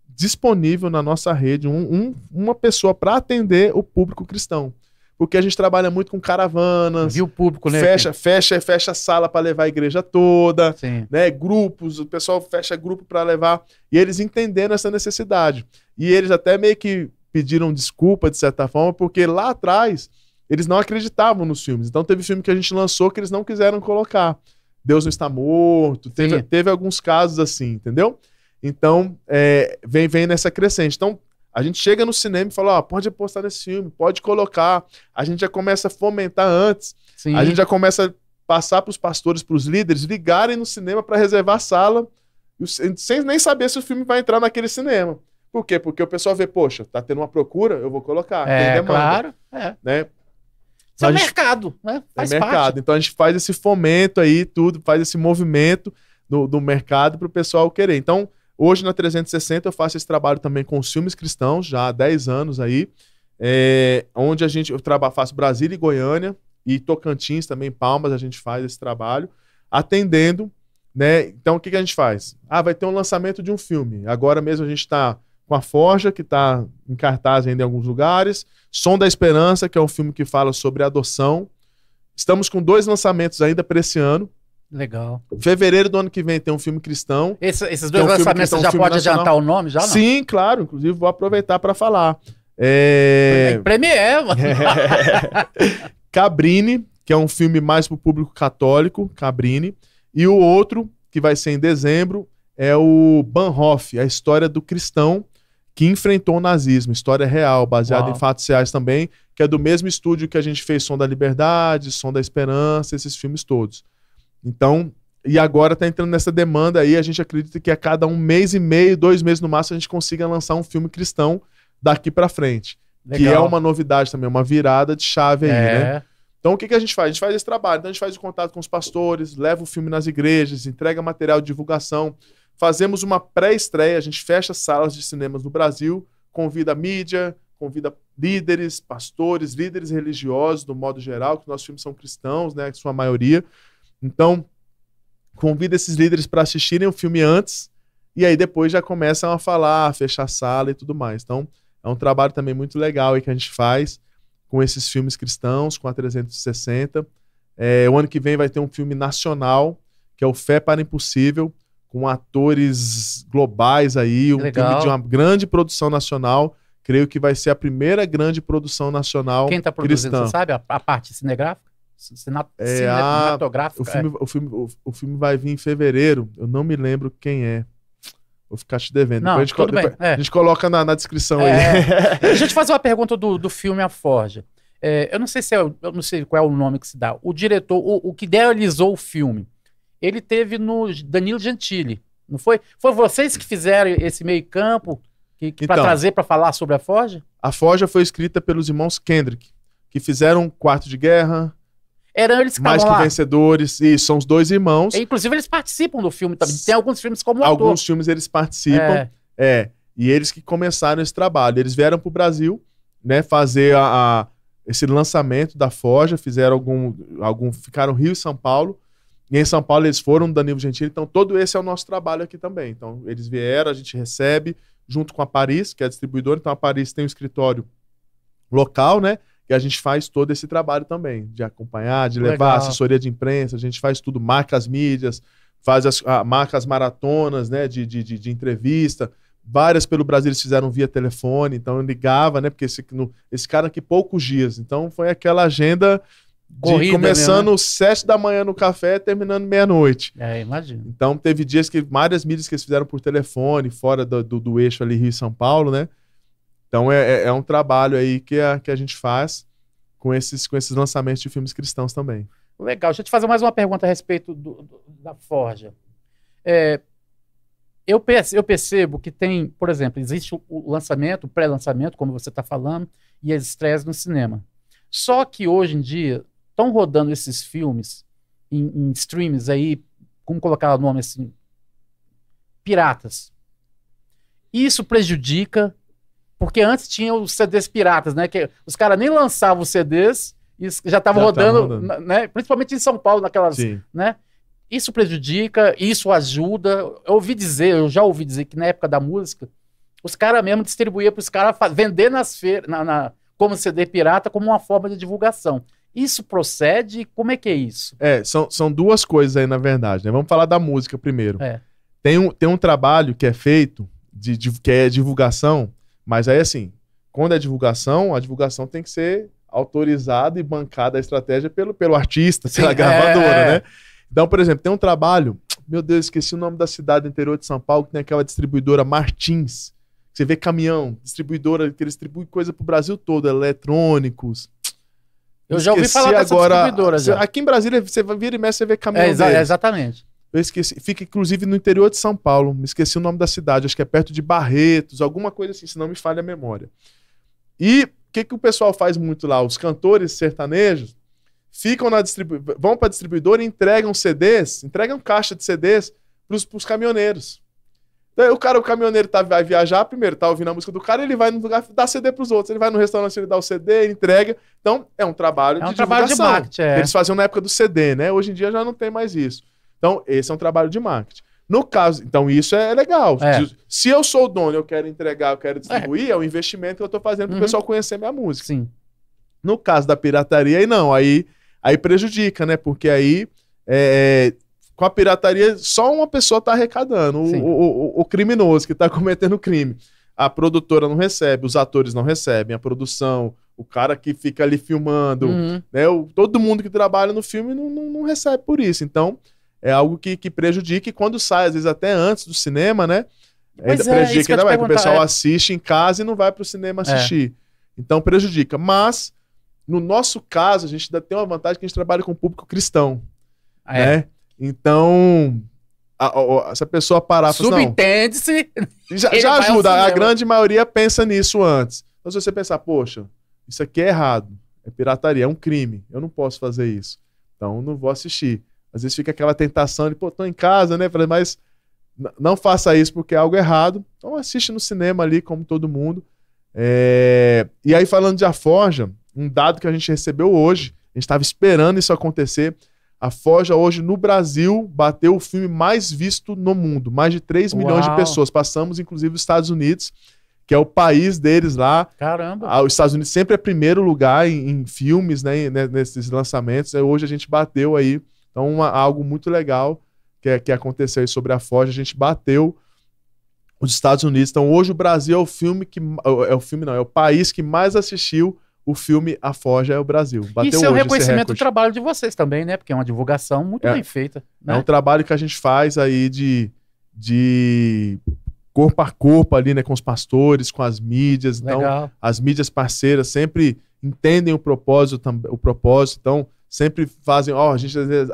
Speaker 2: disponível na nossa rede, uma pessoa para atender o público cristão. Porque a gente trabalha muito com caravanas,
Speaker 1: viu o público, né?
Speaker 2: Fecha a sala para levar a igreja toda,
Speaker 1: sim,
Speaker 2: né? Grupos, o pessoal fecha grupo para levar, e eles entendendo essa necessidade. E eles até meio que pediram desculpa, de certa forma, porque lá atrás eles não acreditavam nos filmes. Então teve filme que a gente lançou que eles não quiseram colocar. Deus não está morto, teve alguns casos assim, entendeu? Então, vem nessa crescente. Então, a gente chega no cinema e fala, pode apostar nesse filme, pode colocar. A gente já começa a fomentar antes. Sim. A gente já começa a passar para os pastores, para os líderes, ligarem no cinema para reservar a sala, sem nem saber se o filme vai entrar naquele cinema. Por quê? Porque o pessoal vê, poxa, tá tendo uma procura, eu vou colocar. Tem demanda.
Speaker 1: Claro.
Speaker 2: Né?
Speaker 1: Isso é mercado, né? Faz
Speaker 2: mercado.
Speaker 1: Parte.
Speaker 2: Então a gente faz esse fomento aí, faz esse movimento do mercado para o pessoal querer. Então, hoje na 360 eu faço esse trabalho também com os filmes cristãos, já há 10 anos aí, onde eu faço Brasília e Goiânia, e Tocantins também, Palmas, a gente faz esse trabalho, atendendo, né? Então, o que a gente faz? Vai ter um lançamento de um filme. Agora mesmo a gente está com a Forja, que está em cartaz ainda em alguns lugares, Som da Esperança, que é um filme que fala sobre adoção. Estamos com 2 lançamentos ainda para esse ano.
Speaker 1: Legal.
Speaker 2: Em fevereiro do ano que vem tem um filme cristão.
Speaker 1: Esses 2 lançamentos você já pode adiantar o nome? Já não?
Speaker 2: Sim, claro. Inclusive, vou aproveitar para falar.
Speaker 1: Premier, mano.
Speaker 2: Cabrini, que é um filme mais para o público católico, Cabrini. E o outro, que vai ser em dezembro, é o Bahnhof, a história do cristão que enfrentou o nazismo. História real, baseada em fatos reais também, que é do mesmo estúdio que a gente fez Som da Liberdade, Som da Esperança, esses filmes todos. Então, e agora tá entrando nessa demanda aí, a gente acredita que a cada 1 mês e meio, 2 meses no máximo, a gente consiga lançar um filme cristão daqui pra frente. Legal. Que é uma novidade também, uma virada de chave aí, né? Então, o que a gente faz? A gente faz esse trabalho. Então, a gente faz o contato com os pastores, leva o filme nas igrejas, entrega material de divulgação, fazemos uma pré-estreia, a gente fecha salas de cinemas no Brasil, convida a mídia, convida líderes, pastores, líderes religiosos, do modo geral, que nossos filmes são cristãos, né, que sua maioria. Então, convida esses líderes para assistirem o filme antes, e aí depois já começam a falar, a fechar a sala e tudo mais. Então, é um trabalho também muito legal aí que a gente faz com esses filmes cristãos, com a 360. O ano que vem vai ter um filme nacional, que é o Fé para Impossível, com atores globais aí, um filme de uma grande produção nacional. Creio que vai ser a primeira grande produção nacional cristã.
Speaker 1: Quem está produzindo, você sabe? A parte cinematográfica?
Speaker 2: O filme vai vir em fevereiro, eu não me lembro quem é. Vou ficar te devendo.
Speaker 1: Não,
Speaker 2: depois a gente coloca na descrição aí.
Speaker 1: Deixa eu te fazer uma pergunta do filme A Forja. Eu não sei eu não sei qual é o nome que se dá. O diretor, o que idealizou o filme, ele teve no Danilo Gentili, não foi? Foi vocês que fizeram esse meio campo para trazer para falar sobre A Forja? A Forja foi escrita pelos irmãos Kendrick, que fizeram Quarto de Guerra, Eram eles que Mais que lá. Vencedores, isso, são os 2 irmãos. Inclusive eles participam do filme também, tem alguns filmes como ator. Alguns filmes eles participam, e eles que começaram esse trabalho. Eles vieram para o Brasil, né, fazer esse lançamento da Forja, fizeram ficaram Rio e São Paulo, e em São Paulo eles foram no Danilo Gentili, então todo esse é o nosso trabalho aqui também. Então eles vieram, a gente recebe, junto com a Paris, que é a distribuidora, então a Paris tem um escritório local, né, e a gente faz todo esse trabalho também, de acompanhar, de levar assessoria de imprensa, a gente faz tudo, marca as mídias, marca as maratonas, né, de entrevista. Várias pelo Brasil eles fizeram via telefone, então eu ligava, né, porque esse cara aqui poucos dias, então foi aquela agenda de começando às 7 da manhã no café, terminando meia-noite. Imagino. Então teve dias que várias mídias que eles fizeram por telefone, fora do eixo ali Rio e São Paulo, né? Então é um trabalho aí que a gente faz com esses lançamentos de filmes cristãos também. Legal. Deixa eu te fazer mais uma pergunta a respeito da Forja. Eu percebo que tem, por exemplo, existe o lançamento, o pré-lançamento, como você está falando, e as estreias no cinema. Só que hoje em dia estão rodando esses filmes em streams aí, como colocar o nome assim, piratas. Isso prejudica, porque antes tinha os CDs piratas, né? Que os caras nem lançavam os CDs e já estavam rodando, né? Principalmente em São Paulo, naquelas, né? Isso prejudica, isso ajuda. Eu já ouvi dizer que na época da música, os caras mesmo distribuíam para os caras vender nas feiras, como CD pirata, como uma forma de divulgação. Isso procede? Como é que é isso? São 2 coisas aí, na verdade, né? Vamos falar da música primeiro. Tem um trabalho que é feito, que é divulgação, mas aí assim, quando é divulgação, a divulgação tem que ser autorizada e bancada a estratégia pelo artista, pela gravadora, né? Então, por exemplo, tem um trabalho, meu Deus, esqueci o nome da cidade do interior de São Paulo, que tem aquela distribuidora Martins, que você vê caminhão, distribuidora, que eles distribuem coisa pro Brasil todo, eletrônicos. Eu já ouvi falar dessa distribuidora já. Aqui em Brasília, você vira e mexe, você vê caminhão exatamente. Eu esqueci, fica inclusive no interior de São Paulo, me esqueci o nome da cidade, acho que é perto de Barretos, alguma coisa assim, se não me falha a memória. E o que o pessoal faz muito lá? Os cantores sertanejos vão para a distribuidora e entregam CDs, entregam caixa de CDs para os caminhoneiros.
Speaker 2: Daí o caminhoneiro vai viajar, primeiro tá ouvindo a música do cara, ele vai no lugar dar CD pros outros. Ele vai no restaurante, ele dá o CD, ele entrega. Então, é um trabalho de divulgação.
Speaker 1: Marketing,
Speaker 2: Eles faziam na época do CD, né? Hoje em dia já não tem mais isso. Então, esse é um trabalho de marketing. No caso, então isso é legal. Se eu sou o dono, eu quero entregar, eu quero distribuir, é um investimento que eu tô fazendo pro pessoal conhecer minha música.
Speaker 1: Sim.
Speaker 2: No caso da pirataria, aí não. Aí prejudica, né? Porque aí... com a pirataria, só uma pessoa tá arrecadando, o criminoso que tá cometendo crime. A produtora não recebe, os atores não recebem, a produção, o cara que fica ali filmando, né, todo mundo que trabalha no filme não recebe por isso. Então, é algo que prejudica, e quando sai, às vezes até antes do cinema, né, ainda prejudica, ainda mais, que o pessoal assiste em casa e não vai pro cinema assistir. Então, prejudica. Mas, no nosso caso, a gente ainda tem uma vantagem que a gente trabalha com o público cristão, né? Então, se a pessoa parar e falar,
Speaker 1: subentende-se.
Speaker 2: Já ajuda. A grande maioria pensa nisso antes. Então, se você pensar, poxa, isso aqui é errado, é pirataria, é um crime, eu não posso fazer isso. Então, não vou assistir. Às vezes fica aquela tentação de, pô, tô em casa, né? Mas não faça isso porque é algo errado. Então, assiste no cinema ali, como todo mundo. E aí, falando de A Forja, um dado que a gente recebeu hoje, a gente estava esperando isso acontecer. A Forja hoje no Brasil bateu o filme mais visto no mundo. Mais de 3 milhões de pessoas. Passamos, inclusive, os Estados Unidos, que é o país deles lá.
Speaker 1: Caramba!
Speaker 2: Os Estados Unidos sempre é primeiro lugar em filmes, né, nesses lançamentos. Hoje a gente bateu aí. Então, algo muito legal que aconteceu aí sobre A Forja. A gente bateu os Estados Unidos. Então, hoje o Brasil é o país que mais assistiu o filme A Forja, é o Brasil. Bateu
Speaker 1: isso é um reconhecimento do trabalho de vocês também, né? Porque é uma divulgação muito bem feita. Né?
Speaker 2: É um trabalho que a gente faz aí de corpo a corpo ali, né? Com os pastores, com as mídias. Então,
Speaker 1: legal.
Speaker 2: As mídias parceiras sempre entendem o propósito. Então, sempre fazem...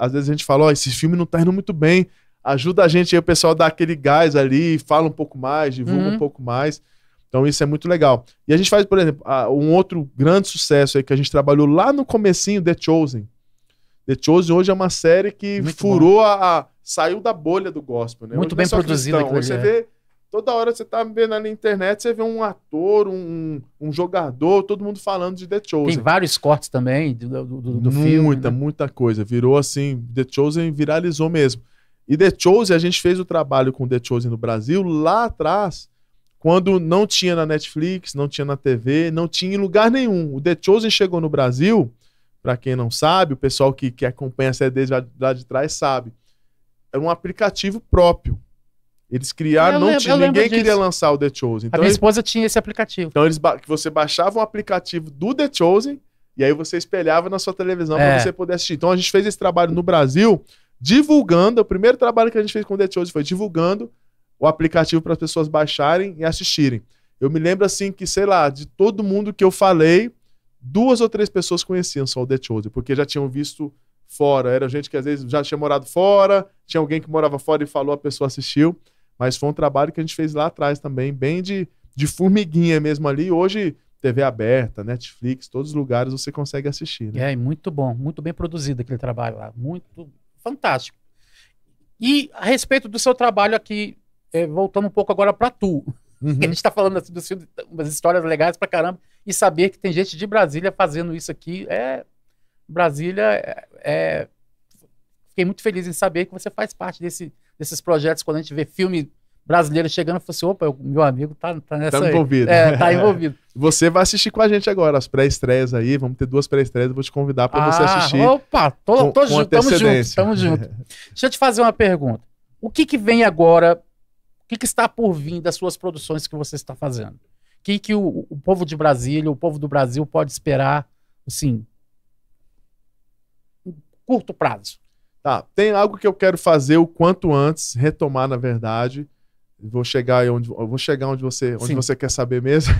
Speaker 2: às vezes a gente fala, esse filme não tá indo muito bem. Ajuda a gente aí, o pessoal dá aquele gás ali, fala um pouco mais, divulga um pouco mais. Então isso é muito legal. E a gente faz, por exemplo, um outro grande sucesso aí que a gente trabalhou lá no comecinho, The Chosen. The Chosen hoje é uma série que muito furou saiu da bolha do gospel, né?
Speaker 1: Muito bem produzida.
Speaker 2: Você vê, toda hora você tá vendo na internet, você vê um ator, um jogador, todo mundo falando de The Chosen.
Speaker 1: Tem vários cortes também do filme.
Speaker 2: Muita coisa. Virou assim, The Chosen viralizou mesmo. E The Chosen, a gente fez o trabalho com The Chosen no Brasil lá atrás, quando não tinha na Netflix, não tinha na TV, não tinha em lugar nenhum. O The Chosen chegou no Brasil, para quem não sabe, o pessoal que acompanha a série desde lá de trás sabe, era um aplicativo próprio. Eles criaram, ninguém queria lançar o The Chosen.
Speaker 1: Então, a minha esposa tinha esse aplicativo.
Speaker 2: Então você baixava um aplicativo do The Chosen e aí você espelhava na sua televisão para você poder assistir. Então a gente fez esse trabalho no Brasil, divulgando. O primeiro trabalho que a gente fez com o The Chosen foi divulgando o aplicativo para as pessoas baixarem e assistirem. Eu me lembro assim que, sei lá, de todo mundo que eu falei, 2 ou 3 pessoas conheciam só o The Chosen, porque já tinham visto fora. Era gente que às vezes já tinha morado fora, tinha alguém que morava fora e falou, a pessoa assistiu. Mas foi um trabalho que a gente fez lá atrás também, bem de formiguinha mesmo ali. Hoje, TV aberta, Netflix, todos os lugares você consegue assistir. Né?
Speaker 1: Muito bom, muito bem produzido aquele trabalho lá. Muito fantástico. E a respeito do seu trabalho aqui, voltando um pouco agora para tu. A gente está falando assim, umas histórias legais pra caramba, e saber que tem gente de Brasília fazendo isso aqui. Brasília, fiquei muito feliz em saber que você faz parte desses projetos. Quando a gente vê filme brasileiro chegando, eu falo assim, opa, meu amigo tá nessa
Speaker 2: tá envolvido.
Speaker 1: Tá envolvido.
Speaker 2: Você vai assistir com a gente agora, as pré-estreias aí, vamos ter 2 pré-estreias, eu vou te convidar para você assistir.
Speaker 1: Opa, tô junto, tamo junto. Deixa eu te fazer uma pergunta. O que vem agora, o que está por vir das suas produções que você está fazendo? O que o povo de Brasília, o povo do Brasil pode esperar, assim, curto prazo?
Speaker 2: Tá, tem algo que eu quero fazer o quanto antes, retomar na verdade. Vou chegar onde você quer saber mesmo.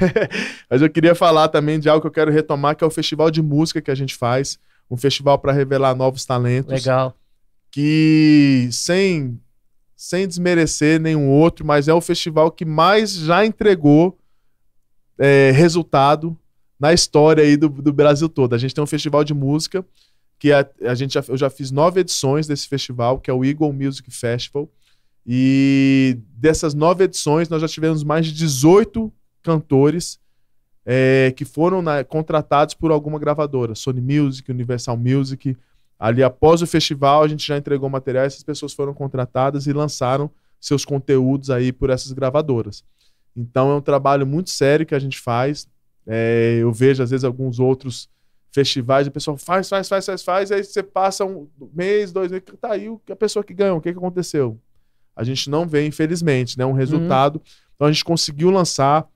Speaker 2: Mas eu queria falar também de algo que eu quero retomar, que é o festival de música que a gente faz, um festival para revelar novos talentos.
Speaker 1: Legal.
Speaker 2: Que sem desmerecer nenhum outro, mas é o festival que mais já entregou resultado na história aí do Brasil todo. A gente tem um festival de música que eu já fiz 9 edições desse festival, que é o Eagle Music Festival, E dessas 9 edições, nós já tivemos mais de 18 cantores que foram contratados por alguma gravadora. Sony Music, Universal Music. Ali, após o festival, a gente já entregou material, essas pessoas foram contratadas e lançaram seus conteúdos aí por essas gravadoras. Então, é um trabalho muito sério que a gente faz. Eu vejo, às vezes, alguns outros festivais, o pessoal faz, aí você passa um mês, 2 meses, tá aí a pessoa que ganhou, o que aconteceu? A gente não vê, infelizmente, né, um resultado. Então, a gente conseguiu lançar.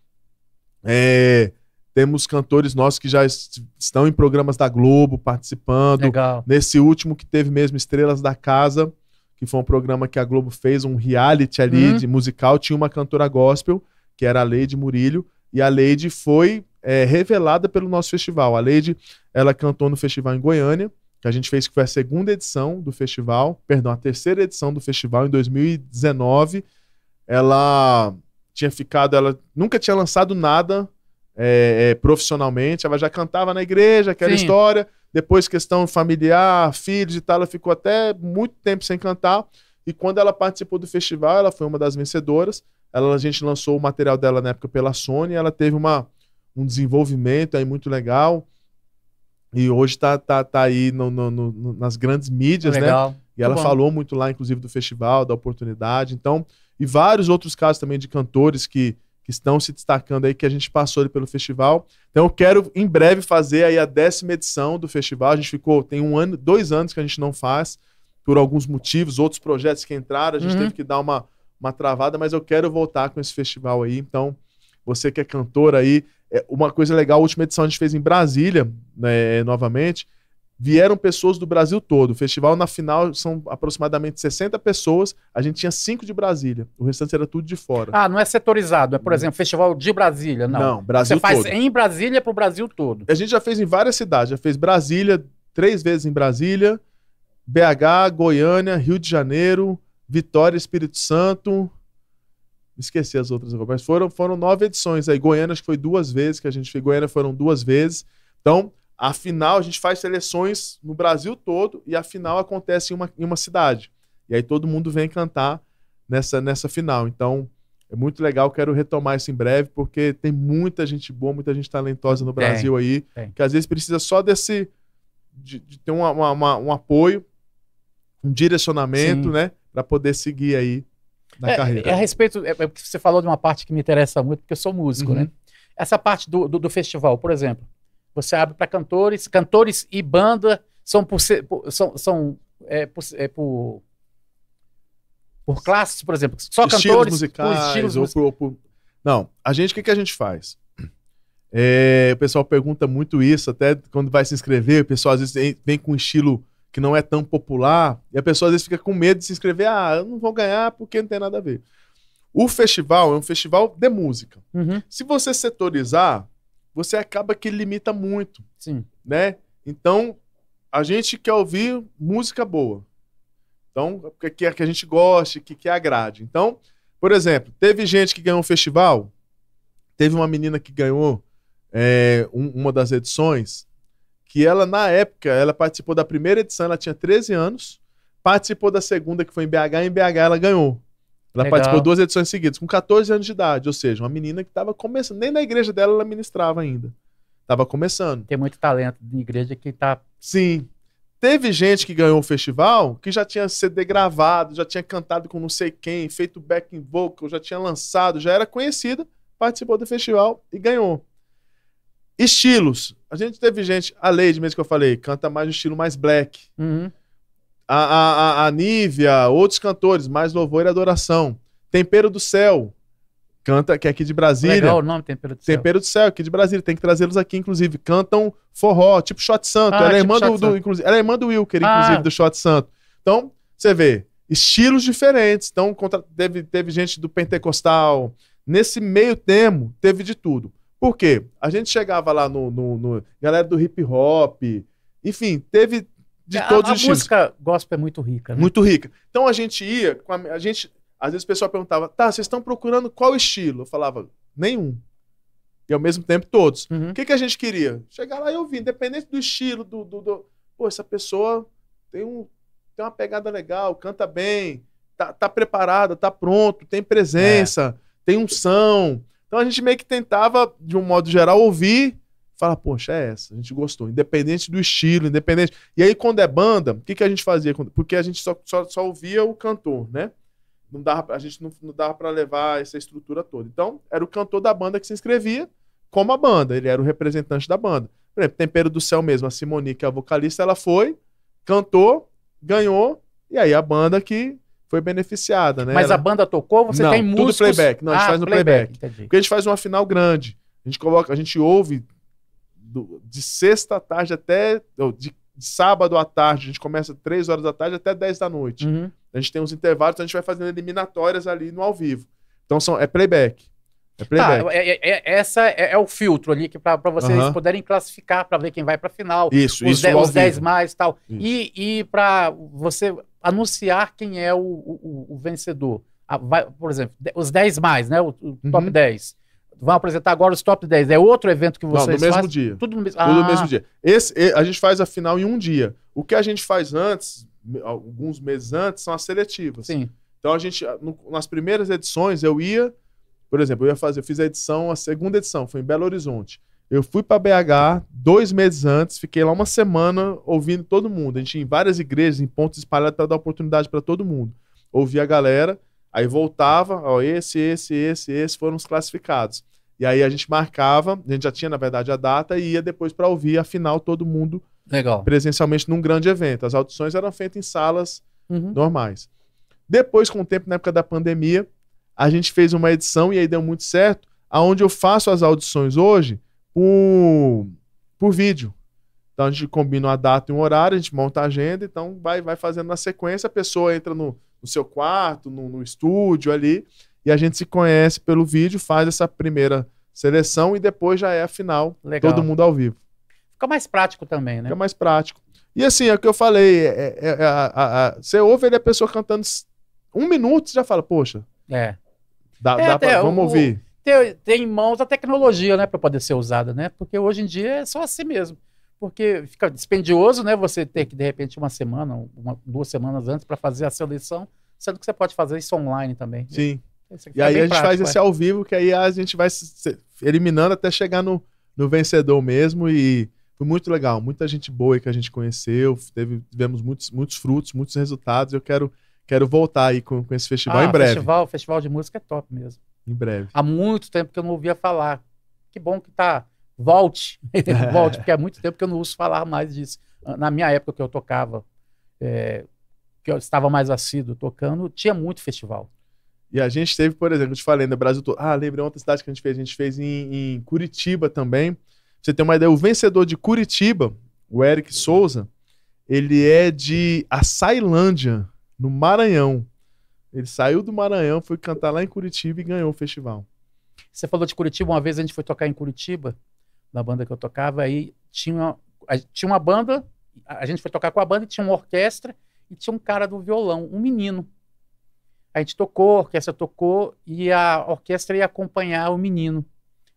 Speaker 2: Temos cantores nossos que já estão em programas da Globo, participando.
Speaker 1: Legal.
Speaker 2: Nesse último que teve mesmo Estrelas da Casa, que foi um programa que a Globo fez, um reality ali de musical, tinha uma cantora gospel, que era a Leide Murilho, e a Leide foi revelada pelo nosso festival. A Leide, ela cantou no festival em Goiânia, que a gente fez, que foi a 2ª edição do festival, perdão, a 3ª edição do festival, em 2019. Ela nunca tinha lançado nada profissionalmente, ela já cantava na igreja, aquela história, depois questão familiar, filhos e tal, ela ficou até muito tempo sem cantar, e quando ela participou do festival, ela foi uma das vencedoras. A gente lançou o material dela na época pela Sony, ela teve um desenvolvimento aí muito legal, e hoje tá aí nas grandes mídias,
Speaker 1: legal.
Speaker 2: Né? E ela falou muito lá, inclusive, do festival, da oportunidade, então, e vários outros casos também de cantores que estão se destacando aí, que a gente passou ali pelo festival. Então eu quero, em breve, fazer aí a 10ª edição do festival. A gente tem 2 anos que a gente não faz, por alguns motivos, outros projetos que entraram, a gente teve que dar uma travada, mas eu quero voltar com esse festival aí. Então, você que é cantor aí, uma coisa legal, a última edição a gente fez em Brasília, né, novamente, vieram pessoas do Brasil todo. O festival, na final, são aproximadamente 60 pessoas. A gente tinha 5 de Brasília. O restante era tudo de fora.
Speaker 1: Ah, não é setorizado. É, por exemplo, festival de Brasília, não.
Speaker 2: Não, Brasil todo.
Speaker 1: Você faz em Brasília para o Brasil todo.
Speaker 2: A gente já fez em várias cidades. Já fez Brasília, 3 vezes em Brasília, BH, Goiânia, Rio de Janeiro, Vitória, Espírito Santo. Esqueci as outras agora, mas foram 9 edições aí. Goiânia, acho que foi 2 vezes que a gente fez. Goiânia foram 2 vezes. Então, a final, a gente faz seleções no Brasil todo e a final acontece em uma cidade. E aí todo mundo vem cantar nessa final. Então, é muito legal, quero retomar isso em breve, porque tem muita gente boa, muita gente talentosa no Brasil aí, que às vezes precisa só de ter um apoio, um direcionamento, né, para poder seguir aí na carreira.
Speaker 1: A respeito, porque você falou de uma parte que me interessa muito, porque eu sou músico, né? Essa parte do festival, por exemplo, você abre para cantores e banda são por classes, por exemplo, só
Speaker 2: estilos
Speaker 1: cantores,
Speaker 2: musicais, Não, a gente, o que a gente faz? O pessoal pergunta muito isso, até quando vai se inscrever, o pessoal às vezes vem com um estilo que não é tão popular, e a pessoa às vezes fica com medo de se inscrever, eu não vou ganhar porque não tem nada a ver. O festival é um festival de música. Se você setorizar, você acaba que limita muito.
Speaker 1: Sim.
Speaker 2: Né? Então, a gente quer ouvir música boa. Então, que a gente goste, que agrade. Então, por exemplo, teve gente que ganhou um festival, teve uma menina que ganhou uma das edições, que ela, na época, ela participou da primeira edição, ela tinha 13 anos, participou da segunda, que foi em BH ela ganhou. Ela participou 2 edições seguidas, com 14 anos de idade, ou seja, uma menina que estava começando, nem na igreja dela ela ministrava ainda. Estava começando.
Speaker 1: Tem muito talento de igreja que tá...
Speaker 2: Sim. Teve gente que ganhou o festival, que já tinha CD gravado, já tinha cantado com não sei quem, feito backing vocal, já tinha lançado, já era conhecida, participou do festival e ganhou. Estilos. A gente teve gente, a Leide mesmo que eu falei, canta mais no estilo mais black. A Nívia, outros cantores, mais louvor e adoração. Tempero do Céu, canta, que é aqui de Brasília.
Speaker 1: Legal o nome, Tempero do Céu.
Speaker 2: Tempero do Céu, aqui de Brasília, tem que trazê-los aqui, inclusive. Cantam forró, tipo Shot Santo. Ela é irmã inclusive, ela é irmã do Wilker, inclusive, do Shot Santo. Então, você vê, estilos diferentes. Então, teve gente do pentecostal. Nesse meio termo, teve de tudo. Por quê? A gente chegava lá no galera do hip hop, enfim, teve de todos os estilos.
Speaker 1: A música gospel é muito rica, né?
Speaker 2: Muito rica. Então a gente ia, às vezes o pessoal perguntava, vocês estão procurando qual estilo? Eu falava, nenhum. E ao mesmo tempo todos. O que a gente queria? Chegar lá e ouvir, independente do estilo, Pô, essa pessoa tem uma pegada legal, canta bem, tá preparada, tá pronto, tem presença, tem unção. Então a gente meio que tentava, de um modo geral, ouvir, falar, poxa, é essa, a gente gostou, independente do estilo, independente. E aí, quando é banda, o que a gente fazia? Porque a gente só ouvia o cantor, né? A gente não dava para levar essa estrutura toda. Então, era o cantor da banda que se inscrevia como a banda, ele era o representante da banda. Por exemplo, Tempero do Céu mesmo, a Simone, que é a vocalista, ela foi, cantou, ganhou, e aí a banda que foi beneficiada, né?
Speaker 1: Mas a banda tocou, você tem músicos...
Speaker 2: tudo playback. Não, a gente faz no playback.
Speaker 1: Entendi.
Speaker 2: Porque a gente faz uma final grande. A gente ouve de sexta à tarde até... De sábado à tarde, a gente começa 3 horas da tarde até 10 da noite.
Speaker 1: Uhum.
Speaker 2: A gente tem uns intervalos, então a gente vai fazendo eliminatórias ali no ao vivo. Então é playback. É playback.
Speaker 1: Tá, essa é o filtro ali para vocês poderem classificar, para ver quem vai para final.
Speaker 2: Isso,
Speaker 1: os 10 mais e tal. E para você anunciar quem é o vencedor. Por exemplo, os 10 mais, né? O top 10. Vão apresentar agora os top 10. É outro evento que vocês
Speaker 2: fazem? No mesmo
Speaker 1: fazem?
Speaker 2: dia.
Speaker 1: Tudo no mesmo
Speaker 2: Tudo no mesmo dia. A gente faz a final em um dia. O que a gente faz antes, alguns meses antes, são as seletivas.
Speaker 1: Sim.
Speaker 2: Então, nas primeiras edições, por exemplo, eu fiz a segunda edição, foi em Belo Horizonte. Eu fui para BH 2 meses antes, fiquei lá uma semana ouvindo todo mundo. A gente ia em várias igrejas, em pontos espalhados para dar oportunidade para todo mundo. Ouvia a galera, aí voltava, esses foram os classificados. E aí a gente marcava, a gente já tinha, na verdade, a data e ia depois para ouvir a final todo mundo presencialmente num grande evento. As audições eram feitas em salas normais. Depois, com o tempo, na época da pandemia, a gente fez uma edição, e aí deu muito certo, aonde eu faço as audições hoje por vídeo. Então a gente combina uma data e um horário, a gente monta a agenda, então vai fazendo na sequência, a pessoa entra no seu quarto, no estúdio ali, e a gente se conhece pelo vídeo, faz essa primeira seleção e depois já é a final, todo mundo ao vivo.
Speaker 1: Fica mais prático também, né?
Speaker 2: Fica mais prático. E assim, é o que eu falei, você ouve a pessoa cantando 1 minuto, você já fala, poxa, vamos ouvir.
Speaker 1: Tem em mãos a tecnologia, né, para poder ser usada, né? Porque hoje em dia é só assim mesmo. Porque fica dispendioso, né, você ter que, de repente, 1 semana, 2 semanas antes para fazer a seleção, sendo que você pode fazer isso online também.
Speaker 2: Sim. E aí a gente faz esse ao vivo, que aí a gente vai eliminando até chegar no vencedor mesmo, e foi muito legal. Muita gente boa aí que a gente conheceu, tivemos muitos frutos, muitos resultados. Eu quero voltar aí com esse festival em breve.
Speaker 1: Festival de música é top mesmo.
Speaker 2: Em breve.
Speaker 1: Há muito tempo que eu não ouvia falar. Que bom que tá. Volte, porque há muito tempo que eu não ouço falar mais disso. Na minha época que eu tocava, que eu estava mais assíduo tocando, tinha muito festival.
Speaker 2: E a gente teve, por exemplo, eu te falei, no Brasil todo. Lembrei outra cidade que a gente fez em Curitiba também. Pra você ter uma ideia, o vencedor de Curitiba, o Eric Souza, ele é de Açailândia, no Maranhão. Ele saiu do Maranhão, foi cantar lá em Curitiba e ganhou o festival.
Speaker 1: Você falou de Curitiba, uma vez a gente foi tocar em Curitiba, na banda que eu tocava, aí tinha uma banda, a gente foi tocar com a banda e tinha uma orquestra e tinha um cara do violão, um menino. A gente tocou, a orquestra tocou e a orquestra ia acompanhar o menino.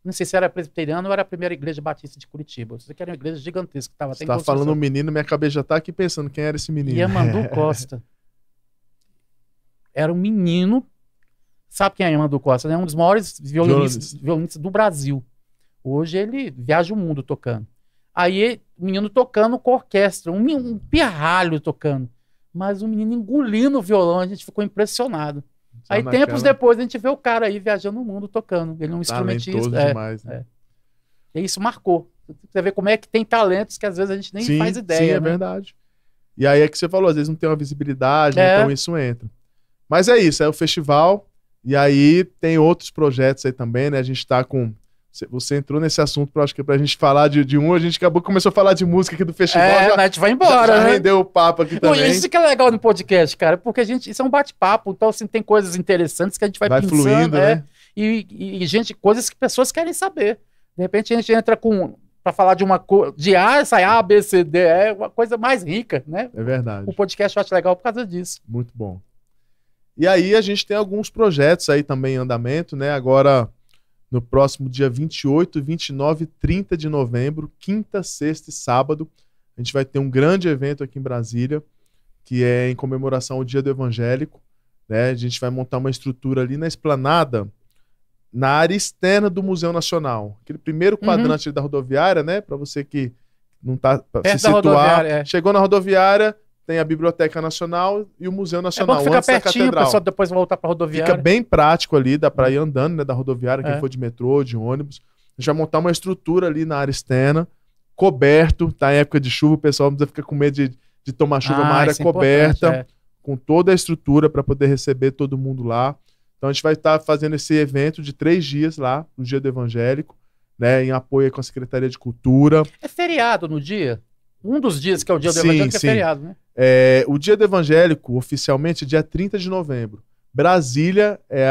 Speaker 1: Não sei se era presbiteriano ou era a primeira igreja batista de Curitiba. Isso aqui era uma igreja gigantesca.
Speaker 2: Você tá falando o menino, minha cabeça já tá aqui pensando quem era esse menino.
Speaker 1: Yamandu Costa. Era um menino. Sabe quem é Yamandu Costa? É um dos maiores violinistas do Brasil. Hoje ele viaja o mundo tocando. Aí o menino tocando com a orquestra, um pirralho tocando. Mas o menino engolindo o violão, a gente ficou impressionado. Aí tempos depois a gente vê o cara aí viajando o mundo tocando. Ele é um instrumentista.
Speaker 2: Demais, né?
Speaker 1: E isso marcou. Você vê como é que tem talentos que às vezes a gente nem faz ideia.
Speaker 2: Sim, é verdade. E aí é que você falou, às vezes não tem uma visibilidade, então isso entra. Mas é isso, é o festival. E aí tem outros projetos aí também, né? A gente tá com... Você entrou nesse assunto, acho que pra gente falar de um, a gente começou a falar de música aqui do festival.
Speaker 1: A gente vai embora,
Speaker 2: já rendeu o papo aqui também.
Speaker 1: Isso que é legal no podcast, cara, porque isso é um bate-papo, então assim, tem coisas interessantes que a gente vai pensando,
Speaker 2: fluindo, né?
Speaker 1: E coisas que pessoas querem saber. De repente a gente entra pra falar de uma coisa, sai A, B, C, D, é uma coisa mais rica, né?
Speaker 2: É verdade.
Speaker 1: O podcast eu acho legal por causa disso.
Speaker 2: Muito bom. E aí a gente tem alguns projetos aí também em andamento, né? Agora... No próximo dia 28, 29 e 30 de novembro, quinta, sexta e sábado, a gente vai ter um grande evento aqui em Brasília, que é em comemoração ao Dia do Evangélico. né? A gente vai montar uma estrutura ali na esplanada, na área externa do Museu Nacional. Aquele primeiro quadrante da rodoviária, né? Para você que não está se situar. Chegou na rodoviária, tem a Biblioteca Nacional e o Museu Nacional.
Speaker 1: Fica pertinho, o pessoal depois voltar para a rodoviária.
Speaker 2: Fica bem prático ali, dá para ir andando, né, da rodoviária, quem for de metrô, de ônibus. A gente vai montar uma estrutura ali na área externa, coberto, tá em época de chuva, o pessoal não precisa ficar com medo de tomar chuva, uma área coberta, com toda a estrutura para poder receber todo mundo lá. Então a gente vai estar fazendo esse evento de 3 dias lá, no Dia do Evangélico, né, em apoio com a Secretaria de Cultura. É
Speaker 1: feriado no dia? Um dos dias que é o Dia do Evangélico é feriado, né?
Speaker 2: O Dia do Evangélico, oficialmente, é dia 30 de novembro. Brasília é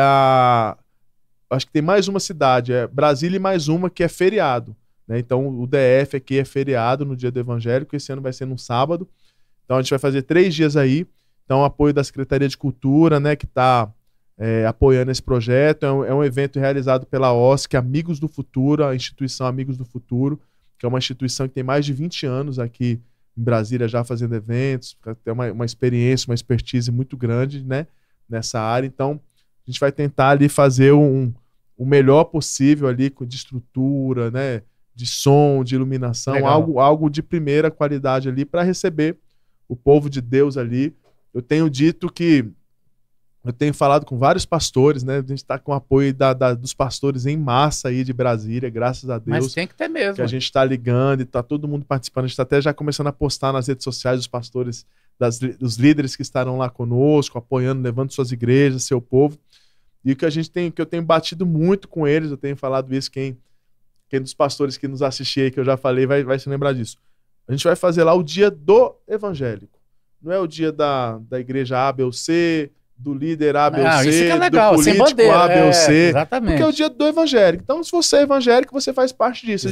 Speaker 2: acho que tem mais uma cidade, Brasília e mais uma que é feriado, né? Então o DF aqui é feriado no Dia do Evangélico, esse ano vai ser no sábado. Então a gente vai fazer 3 dias aí. Então apoio da Secretaria de Cultura, né, que está apoiando esse projeto. É um evento realizado pela OSC, Amigos do Futuro, a instituição Amigos do Futuro, que é uma instituição que tem mais de 20 anos aqui em Brasília já fazendo eventos, tem uma experiência, uma expertise muito grande, né, nessa área. Então a gente vai tentar ali fazer o melhor possível ali de estrutura, né, de som, de iluminação, algo de primeira qualidade ali para receber o povo de Deus ali. Eu tenho dito que eu tenho falado com vários pastores, né? A gente está com o apoio dos pastores em massa aí de Brasília, graças a Deus.
Speaker 1: Mas tem que ter mesmo.
Speaker 2: Que a gente está ligando e está todo mundo participando. A gente está até já começando a postar nas redes sociais os pastores, dos líderes que estarão lá conosco, apoiando, levando suas igrejas, seu povo. E o que eu tenho batido muito com eles, eu tenho falado isso, quem dos pastores que nos assistir aí, que eu já falei, vai se lembrar disso. A gente vai fazer lá o dia do evangélico. Não é o dia da igreja A, B ou C, do líder A, B ou C,
Speaker 1: isso que é legal,
Speaker 2: do político
Speaker 1: bandeira,
Speaker 2: A, B ou C.
Speaker 1: Exatamente.
Speaker 2: Porque é o dia do evangélico. Então, se você é evangélico, você faz parte disso. A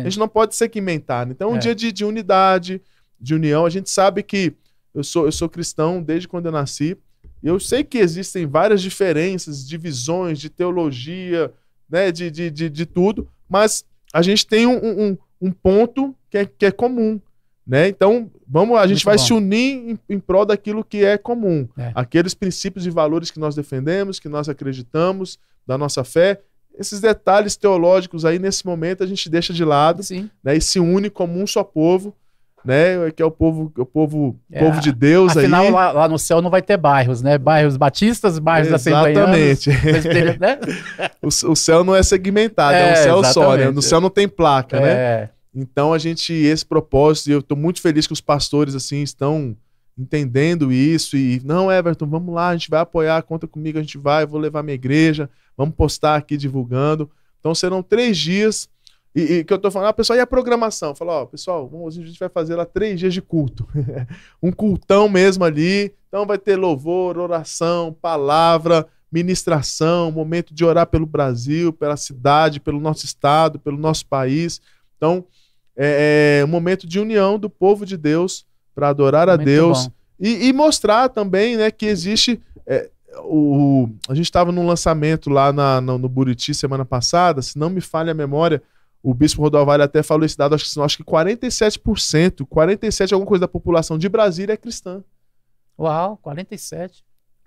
Speaker 2: gente não pode segmentar. Então, é um dia de unidade, de união. A gente sabe que eu sou cristão desde quando eu nasci. E eu sei que existem várias diferenças, divisões de teologia, né, de tudo, mas a gente tem um ponto que é comum, né? Então, a gente vai se unir em prol daquilo que é comum. Aqueles princípios e valores que nós defendemos, que nós acreditamos, da nossa fé. Esses detalhes teológicos aí, nesse momento, a gente deixa de lado, né, e se une como um só povo, né, que é o povo de Deus.
Speaker 1: Afinal,
Speaker 2: aí.
Speaker 1: Lá no céu não vai ter bairros, né? Bairros batistas, bairros
Speaker 2: assembleianos.
Speaker 1: Exatamente. Né?
Speaker 2: O céu não é segmentado, é um céu exatamente. Só, né? No céu não tem placa, né? Então esse propósito, e eu estou muito feliz que os pastores assim estão entendendo isso e não, Everton, vamos lá, a gente vai apoiar, conta comigo, eu vou levar minha igreja, vamos postar aqui divulgando. Então serão 3 dias. E que eu tô falando, pessoal, e a programação? Falou, pessoal, a gente vai fazer lá 3 dias de culto. Um cultão mesmo ali. Então vai ter louvor, oração, palavra, ministração, momento de orar pelo Brasil, pela cidade, pelo nosso estado, pelo nosso país. Então, é um momento de união do povo de Deus para adorar a Deus e mostrar também, né, que existe... a gente estava num lançamento lá no Buriti semana passada, se não me falha a memória. O Bispo Rodovalho até falou esse dado, acho que 47%, 47% alguma coisa da população de Brasília é cristã.
Speaker 1: Uau, 47%.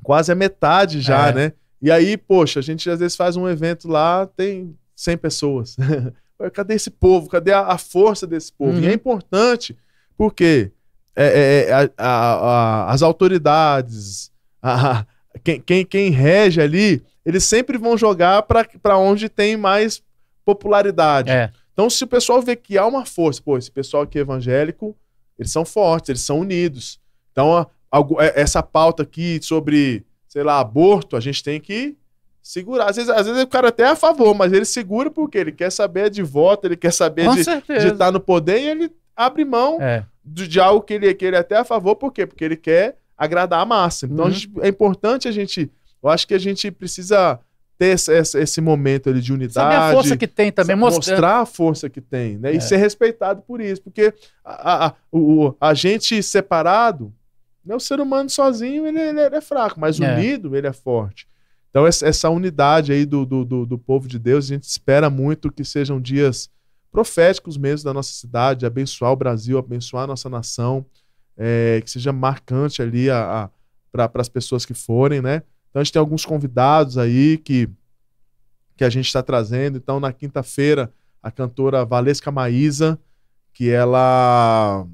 Speaker 2: Quase a metade já, né? E aí, poxa, a gente às vezes faz um evento lá, tem 100 pessoas. Cadê esse povo? Cadê a força desse povo? E é importante porque as autoridades, quem rege ali, eles sempre vão jogar para onde tem mais popularidade. Então, se o pessoal vê que há uma força, esse pessoal aqui evangélico, eles são fortes, eles são unidos. Então, essa pauta aqui sobre, sei lá, aborto, a gente tem que segurar. Às vezes o cara até é a favor, mas ele segura porque ele quer saber de voto, ele quer saber de estar no poder e ele abre mão de algo que ele é até a favor. Por quê? Porque ele quer agradar a massa. Então, é importante eu acho que a gente precisa ter esse momento ali de unidade. Saber
Speaker 1: a força que tem também.
Speaker 2: Mostrar a força que tem, né? E ser respeitado por isso. Porque a gente separado, né, o ser humano sozinho, ele é fraco, mas unido, ele é forte. Então, essa unidade aí do povo de Deus, a gente espera muito que sejam dias proféticos mesmo da nossa cidade, abençoar o Brasil, abençoar a nossa nação, que seja marcante ali para as pessoas que forem, né? Então a gente tem alguns convidados aí que a gente está trazendo. Então na quinta-feira, a cantora Valesca Maísa, que ela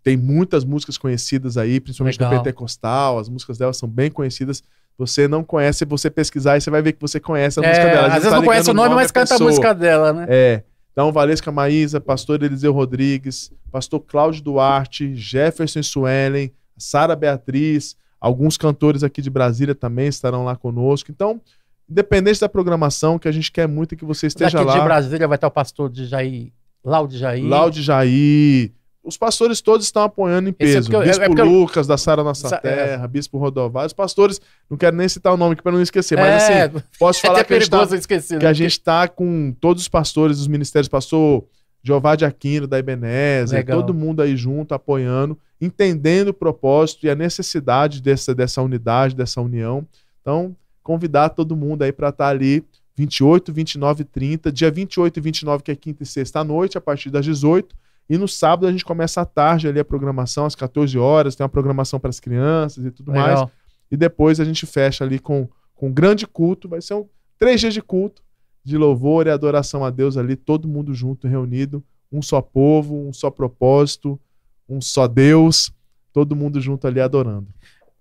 Speaker 2: tem muitas músicas conhecidas aí, principalmente do pentecostal, as músicas dela são bem conhecidas. Você não conhece, se você pesquisar, você vai ver que você conhece a música dela.
Speaker 1: Às vezes não conhece o nome, mas canta a música dela, né?
Speaker 2: Então, Valesca Maísa, pastor Eliseu Rodrigues, pastor Cláudio Duarte, Jefferson Suelen, Sara Beatriz, alguns cantores aqui de Brasília também estarão lá conosco. Então, independente da programação, que a gente quer muito que você esteja lá.
Speaker 1: Aqui de Brasília vai estar o pastor de Jair, Laude
Speaker 2: Jair. Os pastores todos estão apoiando em peso. Bispo Lucas, da Sara Nossa Terra, Bispo Rodovalho. Os pastores, não quero nem citar o nome aqui para não esquecer, mas assim, posso falar que a gente está com todos os pastores dos ministérios, pastor Jeová de Aquino, da Ebenezer, todo mundo aí junto, apoiando, entendendo o propósito e a necessidade dessa unidade, dessa união. Então, convidar todo mundo aí para estar ali 28, 29 e 30. Dia 28 e 29, que é quinta e sexta à noite, a partir das 18. E no sábado a gente começa à tarde ali a programação, às 14 horas, tem uma programação para as crianças e tudo mais. E depois a gente fecha ali com um grande culto. Vai ser 3 dias de culto, de louvor e adoração a Deus ali, todo mundo junto, reunido. Um só povo, um só propósito, um só Deus, todo mundo junto ali adorando.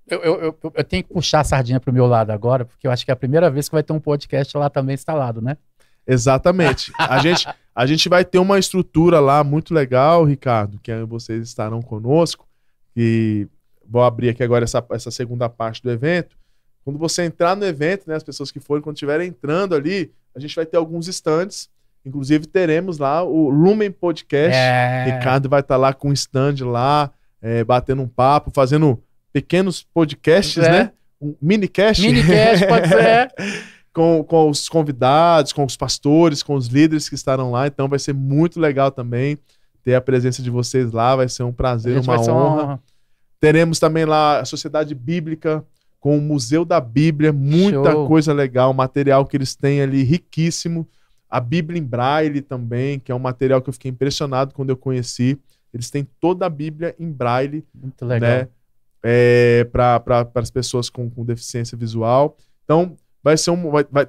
Speaker 1: Eu tenho que puxar a sardinha pro meu lado agora, porque eu acho que é a primeira vez que vai ter um podcast lá também instalado, né?
Speaker 2: Exatamente. A gente vai ter uma estrutura lá muito legal, Ricardo, que vocês estarão conosco. E vou abrir aqui agora essa segunda parte do evento. Quando você entrar no evento, né, as pessoas que forem, quando estiverem entrando ali, a gente vai ter alguns stands. Inclusive teremos lá o Lumen Podcast. Ricardo vai estar lá com um stand lá, batendo um papo, fazendo pequenos podcasts, né? Um minicast.
Speaker 1: Minicast, pode ser.
Speaker 2: Com os convidados, com os pastores, com os líderes que estarão lá. Então vai ser muito legal também ter a presença de vocês lá. Vai ser um prazer, uma honra. Teremos também lá a Sociedade Bíblica com o Museu da Bíblia. Muita coisa legal, material que eles têm ali riquíssimo. A Bíblia em Braille também, que é um material que eu fiquei impressionado quando eu conheci. Eles têm toda a Bíblia em Braille.
Speaker 1: Muito legal.
Speaker 2: Né? Para as pessoas com deficiência visual. Então,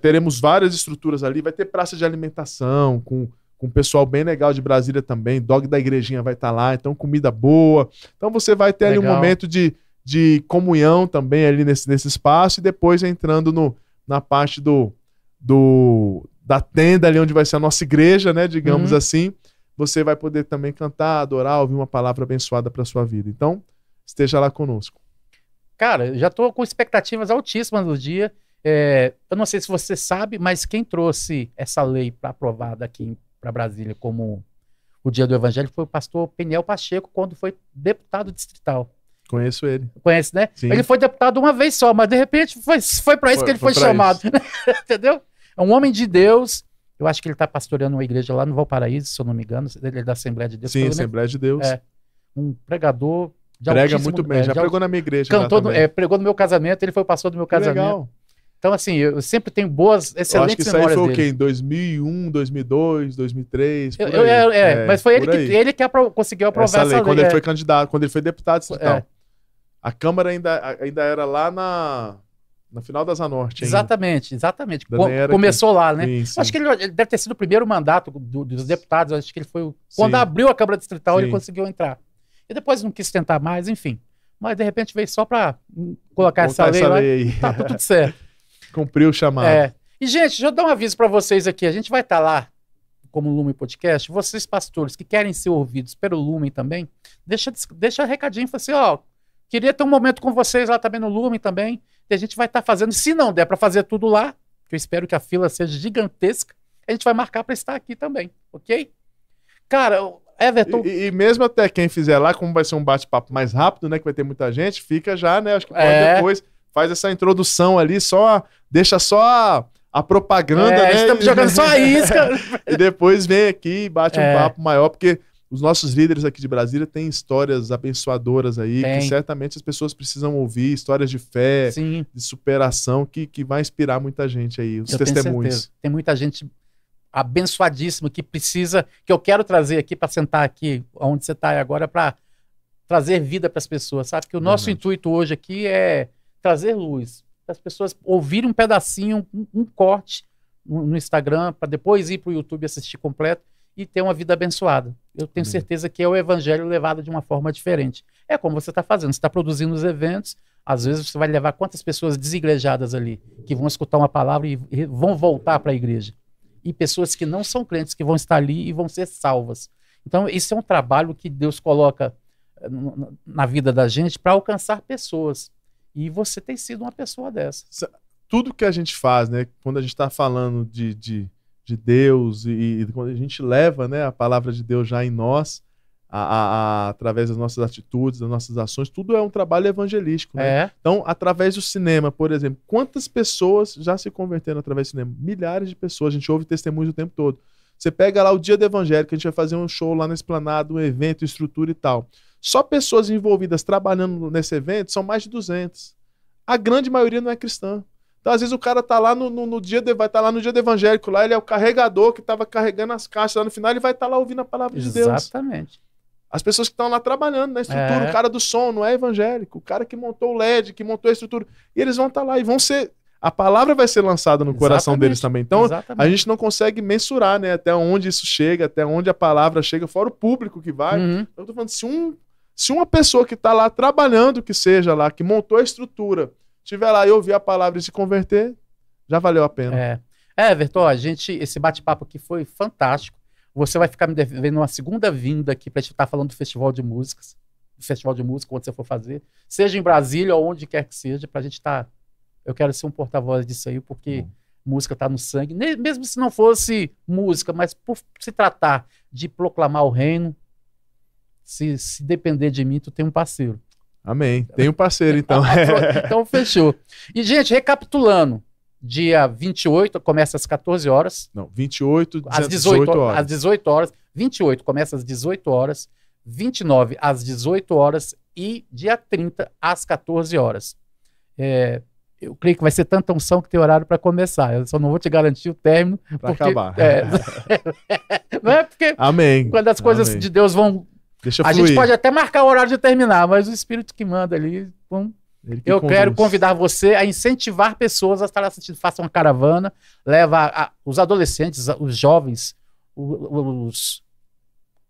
Speaker 2: teremos várias estruturas ali, vai ter praça de alimentação, com um pessoal bem legal de Brasília também, dog da igrejinha vai estar lá, então comida boa. Então você vai ter ali um momento de comunhão também ali nesse espaço, e depois entrando na parte da tenda ali onde vai ser a nossa igreja, né, digamos assim, você vai poder também cantar, adorar, ouvir uma palavra abençoada para sua vida. Então, esteja lá conosco.
Speaker 1: Cara, eu já estou com expectativas altíssimas no dia. Eu não sei se você sabe, mas quem trouxe essa lei para aprovada aqui para Brasília como o Dia do Evangelho foi o pastor Peniel Pacheco, quando foi deputado distrital.
Speaker 2: Conheço ele.
Speaker 1: Conhece, né?
Speaker 2: Sim.
Speaker 1: Ele foi deputado uma vez só, mas de repente foi para isso que ele foi chamado. Entendeu? É um homem de Deus. Eu acho que ele está pastoreando uma igreja lá no Valparaíso, se eu não me engano. Ele é da Assembleia de Deus.
Speaker 2: Sim, Assembleia de Deus.
Speaker 1: Um pregador de
Speaker 2: Prega muito bem, já pregou na minha igreja.
Speaker 1: Pregou no meu casamento, ele foi pastor do meu casamento. Legal. Então, assim, eu sempre tenho boas, excelentes memórias dele. Eu acho que isso aí
Speaker 2: foi o quê? Em 2001, 2002, 2003, por
Speaker 1: aí. Mas foi ele que conseguiu aprovar essa lei.
Speaker 2: Quando ele foi candidato, quando ele foi deputado distrital. A Câmara ainda era lá na final da Zanorte.
Speaker 1: Exatamente. Começou lá, né?
Speaker 2: Sim.
Speaker 1: Acho que ele deve ter sido o primeiro mandato dos deputados. Acho que ele foi... Quando abriu a Câmara Distrital, ele conseguiu entrar. E depois não quis tentar mais, enfim. Mas, de repente, veio só para colocar essa lei lá. Tá tudo certo.
Speaker 2: Cumpriu o chamado.
Speaker 1: E, gente, deixa eu dar um aviso para vocês aqui. A gente vai estar lá, como Lumen Podcast. Vocês, pastores, que querem ser ouvidos pelo Lumen também, deixa recadinho. Fala assim, queria ter um momento com vocês lá também no Lumen também. E a gente vai estar fazendo, se não der para fazer tudo lá, que eu espero que a fila seja gigantesca, a gente vai marcar para estar aqui também, ok? Cara, Everton...
Speaker 2: E mesmo até quem fizer lá, como vai ser um bate-papo mais rápido, né, que vai ter muita gente, fica já, né, acho que pode depois, faz essa introdução ali, deixa só a propaganda, né?
Speaker 1: Estamos jogando só a isca.
Speaker 2: E depois vem aqui e bate um papo maior, porque os nossos líderes aqui de Brasília têm histórias abençoadoras aí, que certamente as pessoas precisam ouvir, histórias de fé, de superação, que vai inspirar muita gente aí, os testemunhos.
Speaker 1: Tem muita gente abençoadíssima que precisa, que eu quero trazer aqui para sentar aqui, onde você está agora, para trazer vida para as pessoas, sabe? Que o nosso intuito hoje aqui é trazer luz. para as pessoas ouvirem um pedacinho, um corte no Instagram, para depois ir para o YouTube assistir completo e ter uma vida abençoada. Eu tenho certeza que é o evangelho levado de uma forma diferente. É como você está fazendo, você está produzindo os eventos, às vezes você vai levar quantas pessoas desigrejadas ali, que vão escutar uma palavra e vão voltar para a igreja. E pessoas que não são crentes, que vão estar ali e vão ser salvas. Então, esse é um trabalho que Deus coloca na vida da gente para alcançar pessoas. E você tem sido uma pessoa dessa.
Speaker 2: Tudo que a gente faz, né, quando a gente está falando de Deus e quando a gente leva, né, a palavra de Deus já em nós, através das nossas atitudes, das nossas ações, tudo é um trabalho evangelístico. Né? Então, através do cinema, por exemplo, quantas pessoas já se converteram através do cinema? Milhares de pessoas, a gente ouve testemunhos o tempo todo. Você pega lá o Dia do Evangelho, que a gente vai fazer um show lá na Esplanada, um evento, estrutura e tal. Só pessoas envolvidas trabalhando nesse evento são mais de 200. A grande maioria não é cristã. Então, às vezes, o cara tá lá no dia vai estar lá no dia do evangélico, lá ele é o carregador que estava carregando as caixas lá no final, ele vai estar lá ouvindo a palavra de Deus.
Speaker 1: Exatamente.
Speaker 2: As pessoas que estão lá trabalhando na estrutura, o cara do som não é evangélico, o cara que montou o LED, que montou a estrutura, e eles vão estar lá e vão ser... A palavra vai ser lançada no coração deles também. Então, a gente não consegue mensurar, né, até onde isso chega, até onde a palavra chega, fora o público que vai. Eu tô falando, se uma pessoa que está lá trabalhando, que seja lá, que montou a estrutura, estiver lá e ouvir a palavra e se converter, já valeu a pena.
Speaker 1: Everton, esse bate-papo aqui foi fantástico. Você vai ficar me devendo uma segunda vinda aqui para a gente estar falando do Festival de Músicas. Do Festival de Música, quando você for fazer. Seja em Brasília ou onde quer que seja, para a gente estar... Eu quero ser um porta-voz disso aí, porque música está no sangue. Mesmo se não fosse música, mas por se tratar de proclamar o reino, se depender de mim, tu tem um parceiro.
Speaker 2: Amém. Tem um parceiro, então.
Speaker 1: Então, fechou. E, gente, recapitulando. Dia 28, começa às 14 horas.
Speaker 2: Não, 28,
Speaker 1: às 18 horas. Às 18 horas. 28 começa às 18 horas. 29 às 18 horas. E dia 30 às 14 horas. Eu creio que vai ser tanta unção que tem horário para começar. Eu só não vou te garantir o término.
Speaker 2: Para acabar.
Speaker 1: Não é porque...
Speaker 2: Amém.
Speaker 1: Quando as coisas de Deus vão...
Speaker 2: Deixa
Speaker 1: a
Speaker 2: fluir.
Speaker 1: gente pode até marcar o horário de terminar, mas o Espírito que manda ali... Eu quero convidar você a incentivar pessoas a estar assistindo. Faça uma caravana, leva os adolescentes, os jovens,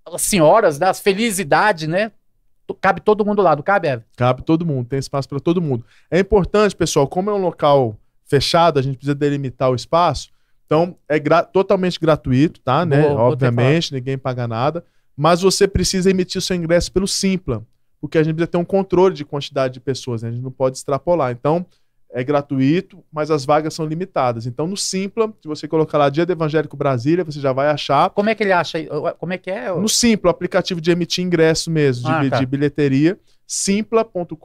Speaker 1: as senhoras, né, as felicidades, né? Cabe todo mundo lá, não cabe, Eve?
Speaker 2: Cabe todo mundo, tem espaço para todo mundo. É importante, pessoal, como é um local fechado, a gente precisa delimitar o espaço. Então, é totalmente gratuito, tá? Né? Obviamente, ninguém paga nada. Mas você precisa emitir seu ingresso pelo Simpla, porque a gente precisa ter um controle de quantidade de pessoas, né? A gente não pode extrapolar. Então, é gratuito, mas as vagas são limitadas. Então, no Simpla, se você colocar lá Dia do Evangélico Brasília, você já vai achar.
Speaker 1: Como é que ele acha? Como é que é?
Speaker 2: No Simpla, o aplicativo de emitir ingresso mesmo, de bilheteria, simpla.com.br.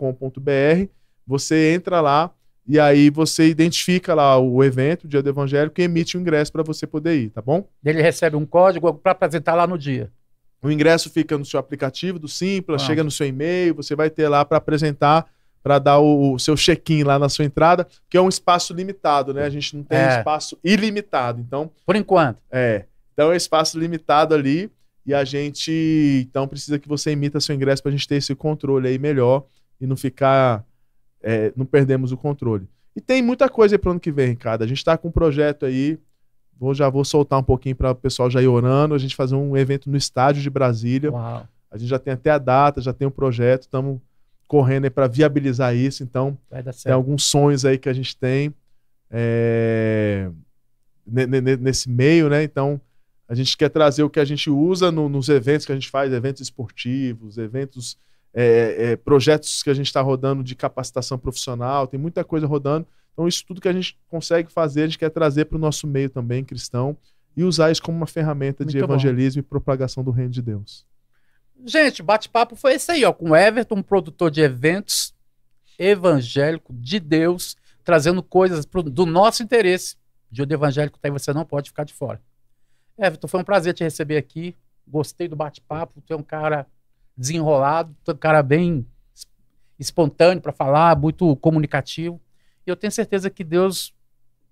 Speaker 2: Você entra lá e aí você identifica lá o evento, o Dia do Evangélico, e emite o ingresso para você poder ir, tá bom?
Speaker 1: Ele recebe um código para apresentar lá no dia.
Speaker 2: O ingresso fica no seu aplicativo do Simpla, chega no seu e-mail, você vai ter lá para apresentar, para dar o seu check-in lá na sua entrada, que é um espaço limitado, né? A gente não tem espaço ilimitado, então...
Speaker 1: Por enquanto.
Speaker 2: Então é espaço limitado ali e a gente, então, precisa que você emita seu ingresso para a gente ter esse controle aí melhor e não ficar... não perdemos o controle. E tem muita coisa aí para o ano que vem, Ricardo. A gente está com um projeto aí, já vou soltar um pouquinho para o pessoal já ir orando, a gente fazer um evento no estádio de Brasília.
Speaker 1: Uau. A
Speaker 2: gente já tem até a data, já tem o projeto, estamos correndo aí para viabilizar isso, então tem alguns sonhos aí que a gente tem nesse meio, né? Então a gente quer trazer o que a gente usa nos eventos que a gente faz, eventos esportivos, eventos, projetos que a gente está rodando de capacitação profissional, tem muita coisa rodando. Então isso tudo que a gente consegue fazer, a gente quer trazer para o nosso meio também cristão e usar isso como uma ferramenta de evangelismo e propagação do reino de Deus.
Speaker 1: Gente, o bate-papo foi esse aí, ó, com o Everton, um produtor de eventos evangélico de Deus, trazendo coisas do nosso interesse. Dia do evangélico tá aí, você não pode ficar de fora. Everton, foi um prazer te receber aqui. Gostei do bate-papo. Tu é um cara desenrolado, tu é um cara bem espontâneo para falar, muito comunicativo. E eu tenho certeza que Deus,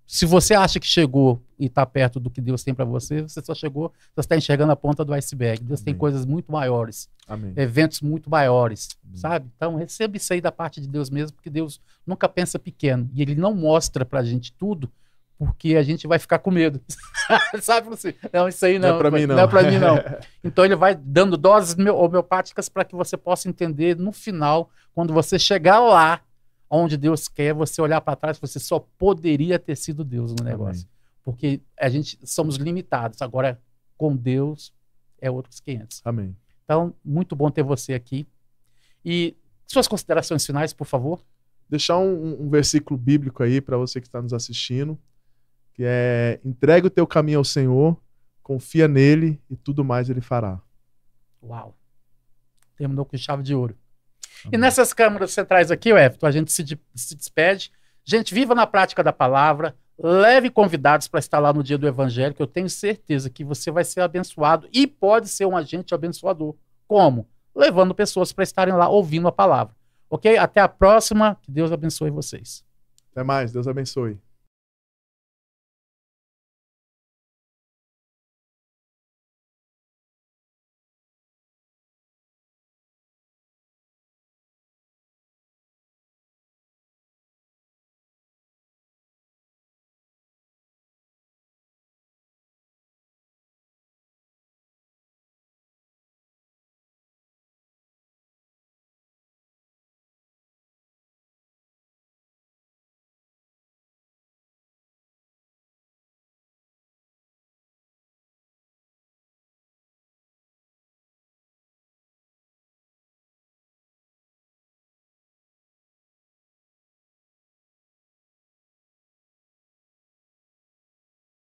Speaker 1: se você acha que chegou e está perto do que Deus tem para você, você só chegou, você está enxergando a ponta do iceberg. Deus tem coisas muito maiores,
Speaker 2: Amém.
Speaker 1: eventos muito maiores, sabe? Então, receba isso aí da parte de Deus mesmo, porque Deus nunca pensa pequeno. E Ele não mostra pra gente tudo, porque a gente vai ficar com medo. Sabe? Assim, não, isso aí não.
Speaker 2: Não é pra mim, não.
Speaker 1: Não é pra mim, não. Então, Ele vai dando doses homeopáticas para que você possa entender no final, quando você chegar lá, onde Deus quer, você olhar para trás, você só poderia ter sido Deus no negócio. Amém. Porque a gente somos limitados. Agora, com Deus, é outros 500.
Speaker 2: Amém.
Speaker 1: Então, muito bom ter você aqui. E suas considerações finais, por favor.
Speaker 2: Deixar um versículo bíblico aí para você que está nos assistindo, que é: entrega o teu caminho ao Senhor, confia nele e tudo mais ele fará.
Speaker 1: Uau. Terminou com chave de ouro. Amém. E nessas câmaras centrais aqui, Everton, a gente se despede. Gente, viva na prática da palavra. Leve convidados para estar lá no dia do Evangelho, que eu tenho certeza que você vai ser abençoado e pode ser um agente abençoador. Como? Levando pessoas para estarem lá ouvindo a palavra. Ok? Até a próxima. Que Deus abençoe vocês.
Speaker 2: Até mais. Deus abençoe.